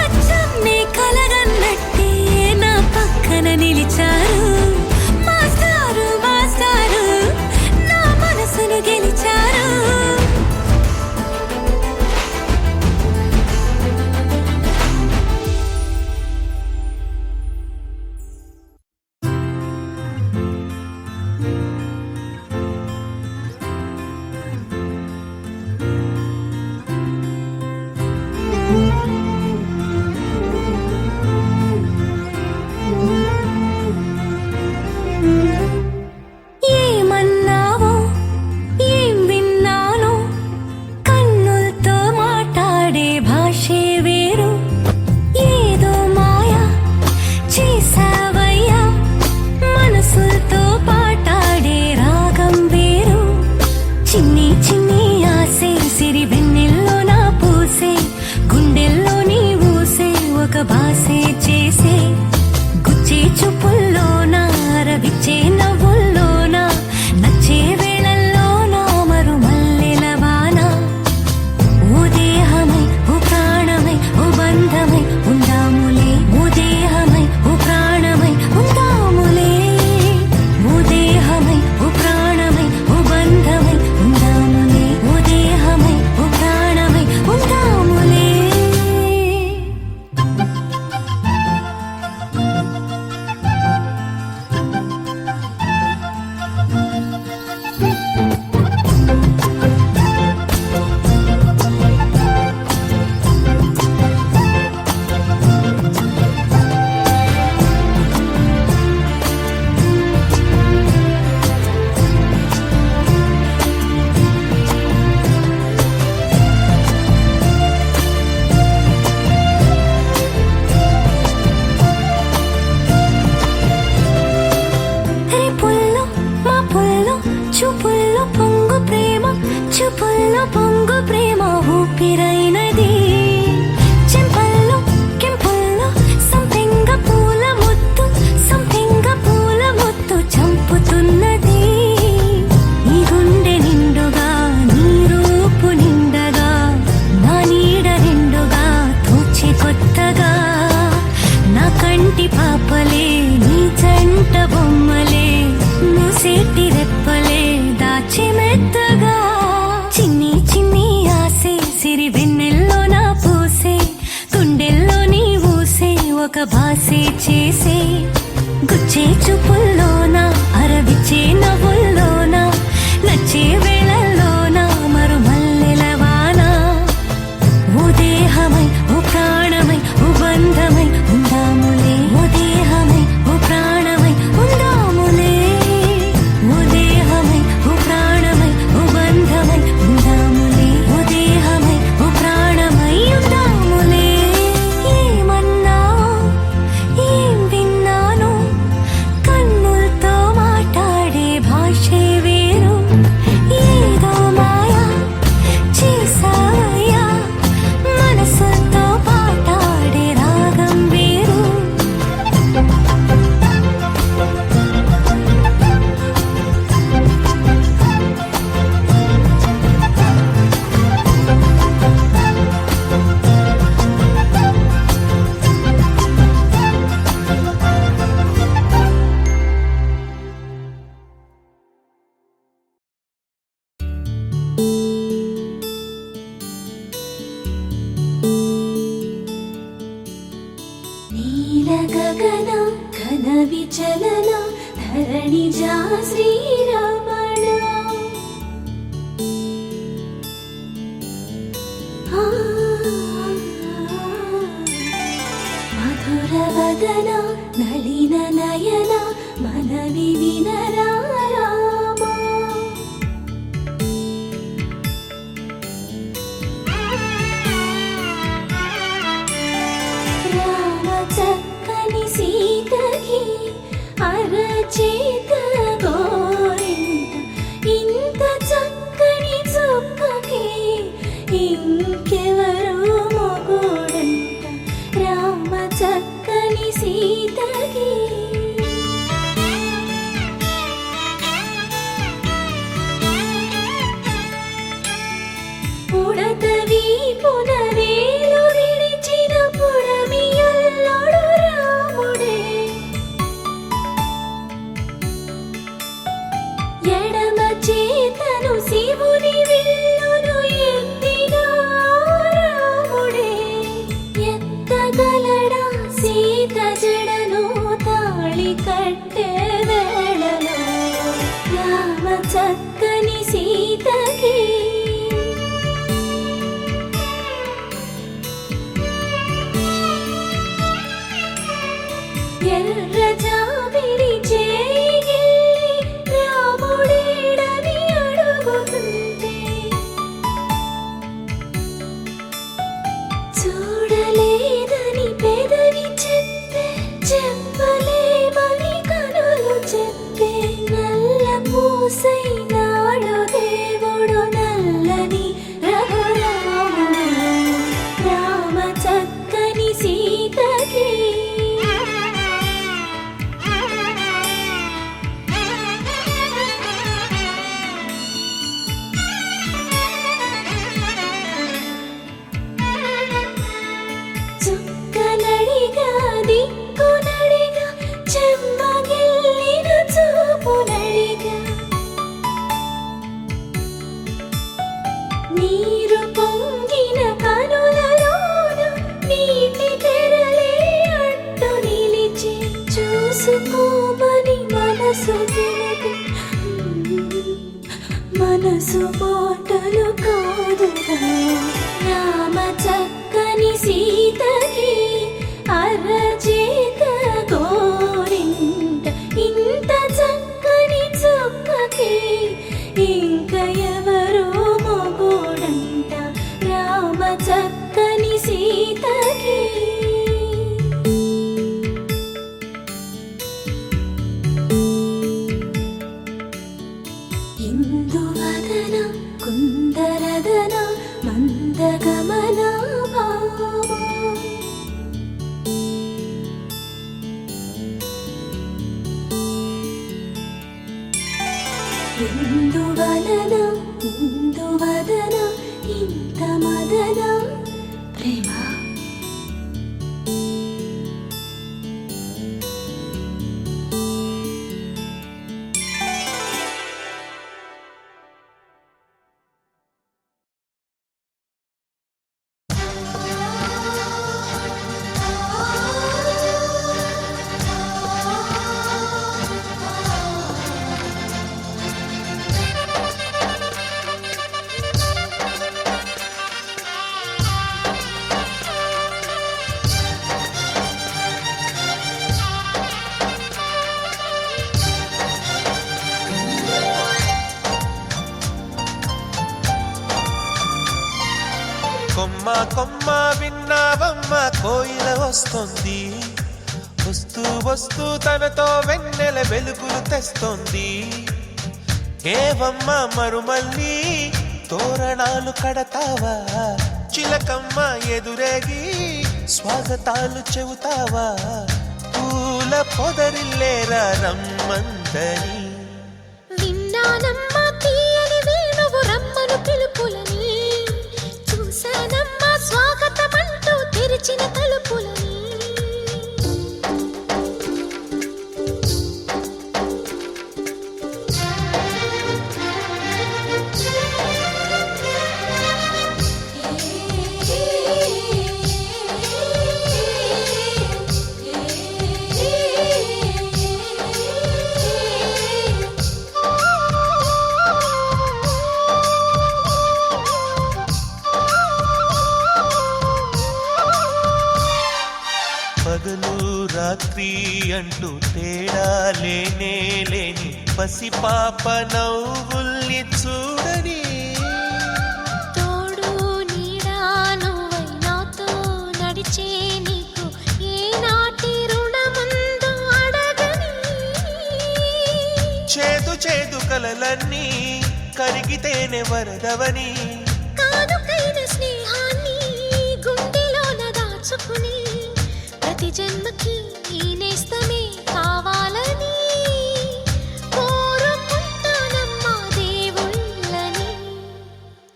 అచ్చం నే కలగన్నట్టే నా పక్కన నిలిచారు మాస్టారు మాస్టారు నా మనసును గెలిచారు ఏమన్నావో ఏం విన్నానో కన్నులతో మాట్లాడే భాషే వేరు ఏదో మాయా చేసావయ్యా మనసులతో పాటాడే రాగం వేరు చిన్ని చిన్ని ఆసే సిరి వెన్నెల్లో నా పూసే గుండెల్లో నీ ఊసే ఒక బాసే చేసే గుచ్చే చూపుల్లోనా రవిచ్చే నవ్వుల్లోనా నచ్చే వేళల్లోనా మరు మల్లెల వాన ఓ దేహమై ఓ ప్రాణమై ఓ బంధమై ఉందాములే ఓ దేహమై ఓ ప్రాణమై ఉందాములే ఓ దేహమై ఓ ప్రాణమై ఓ బంధమై ఉందాములే ఓ దేహమై ఓ ప్రాణమై ఉందాములే రేపుల్లో మా పుల్లో చూపుల్లో పొంగు ప్రేమ చూపుల్లో పొంగు ప్రేమ ఊపిరైనది చెంపల్లో కెంపుల్లో సంపెంగ పూల ముత్తు సంపెంగ పూల ముత్తు చంపుతున్నది నీ గుండె నిండుగా నీ రూపు నిండగా నా నీడ రెండుగా తోచి కొత్తగా నా కంటి పాపలే నీ జంట బొమ్మలే మూసేటి రెప్పలే దాచి మెత్తగా చిన్ని చిన్ని ఆసే సిరి వెన్నెల్లో నా పూసే గుండెల్లో నీ ఊసే ఒక బాసే చేసే గుచ్చే చూపుల్లోనా అరవిచ్చే నవ్వుల్లోనా నచ్చే వేళల్లోనా మరు మల్లెల వాన ఓ దేహమై ఓ ప్రాణమై ఓ బంధమై ఉందాములే ఓ దేహమై ఓ ప్రాణమై ఉందాములే ఓ దేహమై ఓ ప్రాణమై ఓ బంధమై ఉందాములే ఓ దేహమై ఓ ప్రాణమై ఉందాములే ఏమన్నావో ఏం విన్నానో కన్నులతో మాట్లాడే భాషే వేరు ఏదో మాయా చేసావయ్యా మనసుతో పాటాడే రాగం వేరు నీల గగన ఘన విచలన ధరణిజా శ్రీరమణ ఆ మధుర వదన నళిన నయన మనవి వినరా రామా రామ చక్కని సీతకి అరచేత గోరింట ఇంత చక్కని చుక్కకి ఇంకెవరు మొగుడంట రామ చక్కని సీతకి పుడతవి పునవేలు విడిచిన పుడమియల్లోడు రాముడే ఎడమ చేతను శివుని విల్లును ఎత్తిన రాముడే ఎత్తగలడా సీత జడను తాళి కట్టే వేళలో రామ చక్కని సీతకి ఎర్ర జాబిలి చేయి రాముడేడని అడుగుతుంటే చూడలేదని పెదవి చెప్పే చెప్పలేమని కనులు చెప్పే నల్ల పూసై నాడు దేవుడు నల్లని రఘురాముడు రామ చక్కని సీతకి చుక్కనడిగా దిక్కునడిగా చెమ్మగిల్లిన చూపునడిగా నీరు పొంగిన కనులలోన నీటి తెరలే అడ్డు నిలిచి చూసుకోమని మనసు తెలిపి మనసు మాటలు కాదుగా రామ చక్కని సీతకి అరచేత గోరింట ఇంత చక్కని చుక్కకి ఇంక ఎవరు మొగుడంట రామ చక్కని సీతకి ఇందువదన కుందరదన మందగమన భామా ఇందువలన ఇందువదన ఇంత మదన ప్రేమ కొమ్మ కొమ్మ విన్నావమ్మ కోయిల వస్తుంది వస్తూ వస్తూ తనతో వెన్నెల వెలుగులు తెస్తుంది ఏవమ్మ మరుమల్లి తోరణాలు కడతావా చిలకమ్మ ఎదురేగి స్వాగతాలు చెబుతావా పూల పొదరిల్లేరా రమ్మందని విన్నానమ్మ తీయని వేణువు రమ్మను పిలుపులని చూశానమ్మ స్వాగతమంటూ తెరిచిన తలుపులని పగలు రాత్రి అంటూ తేడా లేనే లేని పసిపాప నవ్వుల్ని చూడని తోడు నీడా నువ్వై నాతో నడిచే నీకు ఏనాటి రుణముందో అడగని చేదు చేదు కలలన్నీ కరిగితేనే వరదవని కానుకైన స్నేహాన్ని గుండెలోన దాచుకుని ప్రతి జన్మకి ఈ నేస్తమే కావాలని కోరుకుంటానమ్మా దేవుళ్ళని.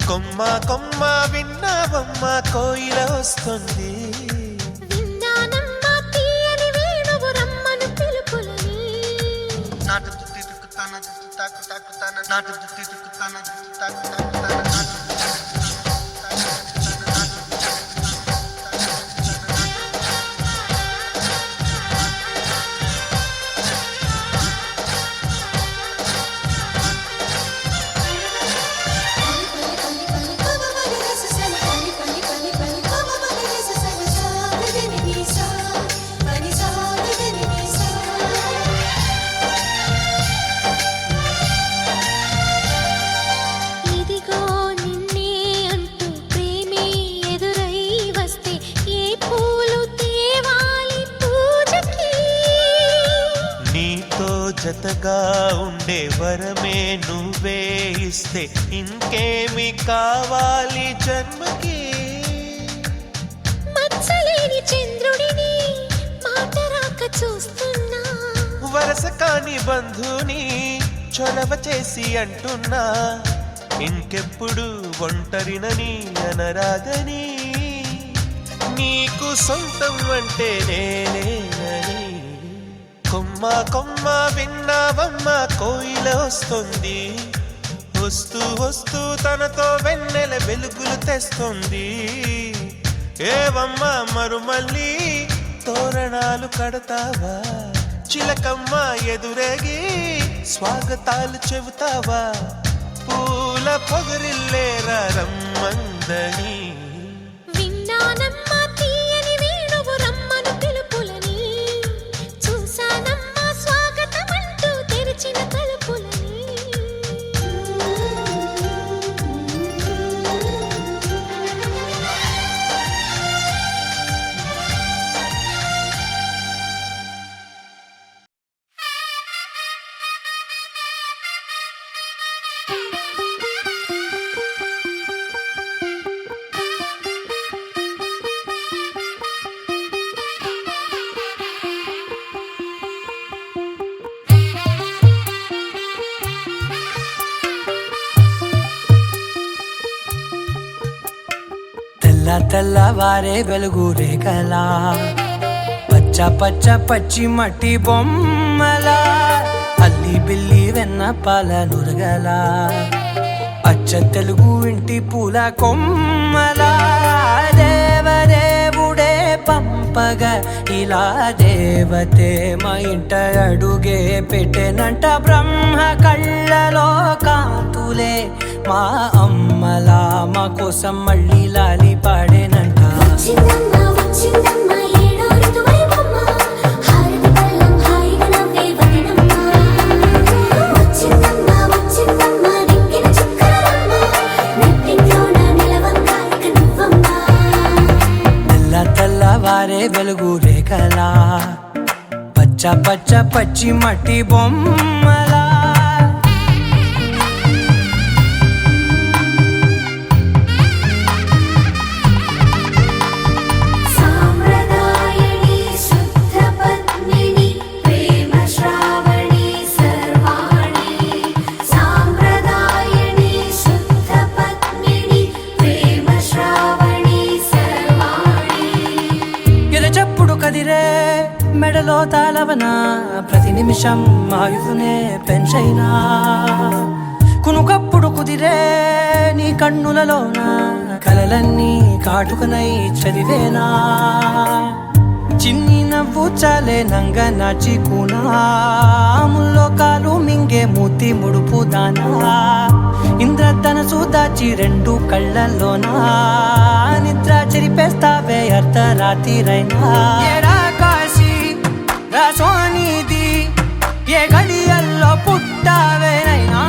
కొమ్మ కొమ్మ విన్నావమ్మ కోయిల వస్తుంది విన్నానమ్మా తీయని వేణువు రమ్మను పిలుపులని. నాటు దుత్తి దుక్కుతాన దుత్తు తాకు తాకుతాన నాటు దుత్తి దుక్కుతాన దుత్తు తాకు తాకుతాన నాటు ఇదిగో నిన్నే అంటూ ప్రేమే ఎదురై వస్తే ఏ పూలు తేవాలి పూజకి. నీతో జతగా ఉండే వరమే నువ్వే ఇస్తే ఇంకేమి కావాలి జన్మకి మచ్చలేని చంద్రుడిని మాట రాక చూస్తున్నా. వరస కాని బంధుని చొరవ చేసి అంటున్నా ఇంకెప్పుడు ఒంటరినని అనరాగని నీకు సొంతం అంటే నేనేనని. కొమ్మ కొమ్మ విన్నావమ్మ కోయిల వస్తుంది వస్తూ వస్తూ తనతో వెన్నెల వెలుగులు తెస్తుంది. ఏవమ్మ మరుమల్లి తోరణాలు కడతావా చిలకమ్మ ఎదురేగి స్వాగతాలు చెబుతావా పూల పొగరిల్లేరా రమ్మందని. విన్నానమ్మా తీయని వేణువు రమ్మను పిలుపులని. చూశానమ్మా స్వాగతమంటూ తెరిచిన తలుపులని. తెల్ల తెల్లవారే వెలుగు రేఖలా పచ్చ పచ్చ పచ్చి మట్టి బొమ్మలా అల్లి బిల్లి వెన్న పాల నురగలా అచ్చ తెలుగు ఇంటి పూల కొమ్మలా దేవదేవుడే పంపగా ఇలా దేవతే మా ఇంట అడుగే పెట్టెనంట. బ్రహ్మ కళ్ళలో కాంతులే మా అమ్మలా మా కోసం మళ్ళీ లాలి పాడేనంట. వచ్చిందమ్మ వచ్చిందమ్మ ఏడో ఋతువైవమ్మ హారతి పళ్ళం హాయిగా నవ్వే వదినమ్మ. వచ్చిందమ్మ వచ్చిందమ్మ దిక్కిన చుక్కలమ్మ నెట్టింట్లోన నిలవంగా ఇక నువ్వమ్మ. తెల్ల తెల్లవారే వెలుగు రేఖలా పచ్చ పచ్చ పచ్చి మట్టి బొమ్మలా. సాంప్రదాయని శుద్ధ పద్మిని ప్రేమ శ్రావణి సర్వాణి. సాంప్రదాయని శుద్ధ పద్మిని ప్రేమ శ్రావణి సర్వాణి. ఎరచప్పుడు కదిరే మెడలో తాళవన ప్రతి నిమిషం ఆయుధునే పెంచైనా కునుకప్పుడు కుదిరే నీ కన్నులలోన కలలన్నీ కాటుకనై చదివేనా. చిన్ని నవ్వు చాలే నంగ నాచి కూనాముల్లో కాలు మింగే మూతి ముడుపు దానా. ఇంద్రధనసు దాచి రెండు కళ్ళల్లోనా నిద్ర చెరిపేస్తావే అర్ధరాత్రిరైనా. సోనిది ఏ గడియల్లో పుట్టావేనైనా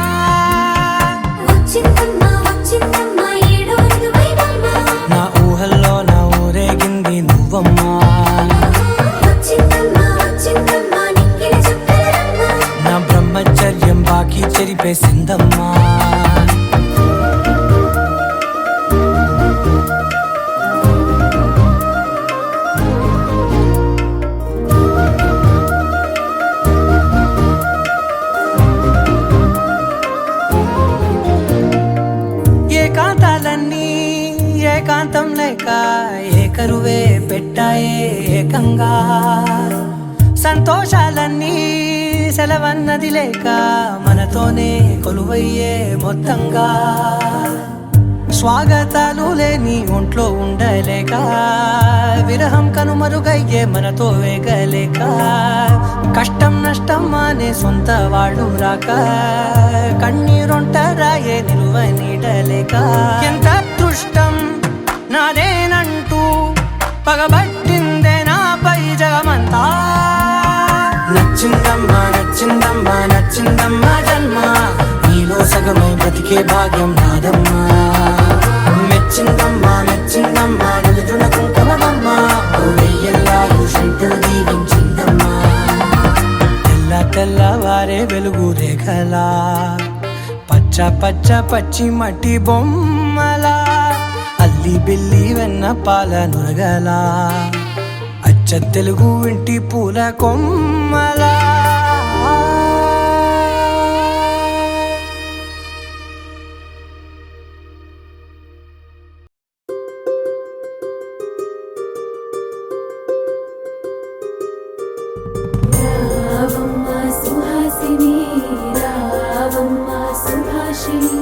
వచ్చిందమ్మా వచ్చిందమ్మా ఏడో ఋతువైవమ్మా నా ఊహల్లో నా ఊరేగింది నువ్వమ్మా వచ్చిందమ్మా వచ్చిందమ్మా నిక్కిన చుక్కలమ్మా నా బ్రహ్మచర్యం బాకీ చెరిపేసిందమ్మా ఏకాంతాలన్నీ ఏకాంతం లేక ఏకరువే పెట్టాయే ఏకంగా సంతోషాలన్నీ సెలవన్నది లేక మనతోనే కొలువయ్యే మొత్తంగా స్వాగతాలు లేని ఒంట్లో ఉండలేక విరహం కనుమరుగయ్యే మనతో వేగలేక కష్టం నష్టం అనే సొంత వాళ్ళు రాక కన్నీరొంటరాయే నిలువ నీడలేక ఎంత అదృష్టం నాదేనంటూ పగబట్టిందే నాపై జగమంతా నచ్చిందమ్మా నచ్చిందమ్మా నచ్చిందమ్మా జన్మ నీలో సగమై బ్రతికే భాగ్యం నాదమ్మా మెచ్చిందమ్మా మెచ్చిందమ్మా నిలుచున్న కుంకుమమ్మా వెయ్యల్లాలు శంకరు దీవించిందమ్మా తెల్ల తెల్లవారే వెలుగు రేఖలా పచ్చ పచ్చ పచ్చి మట్టి బొమ్మలా అల్లి బిల్లి వెన్న పాల నురగలా అచ్చ తెలుగు ఇంటి పూల కొమ్మలా రావమ్మా సుహాసిని రావమ్మా సుభాషిణి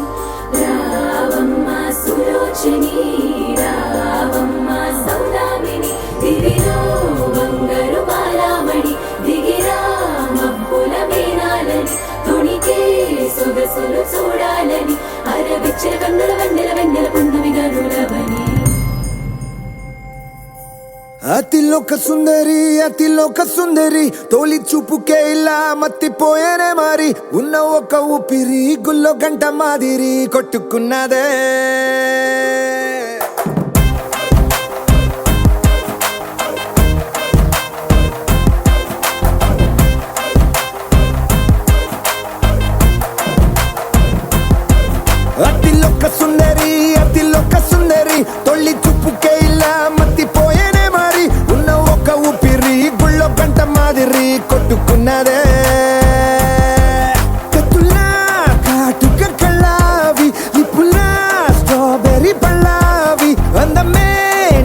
రావమ్మా సులోచని రావమ్మా సౌదామిని దివిలో బంగారు బాలామణి దిగిరా మబ్బుల మేనాలని తుణికే సొగసులు చూడాలని అరవిచ్చల కన్నుల వెన్నెల వెన్నెల పున్నమి గనులవని అతిలోక సుందరి తోలి చూపుకే ఇలా మత్తిపోయేనే మారి ఉన్న ఒక ఊపిరి గుల్లో గంట మాదిరి కొట్టుకున్నదే అతిలోక సుందరి తొలి చూపుకే ఇలా మత్తిపోయేనే మారి ఉన్న ఒక ఊపిరి గుళ్ళో గంట మాదిరి కొట్టుకున్నదే కత్తులా కాటుక కళ్ళావి లిప్పులా స్ట్రాబెర్రీ పళ్ళావి అందమే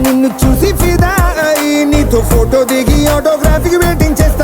నిన్ను చూసి ఫిదా అయి నీతో ఫోటో దిగి ఆటోగ్రాఫీకి వెయిటింగ్ చేస్తా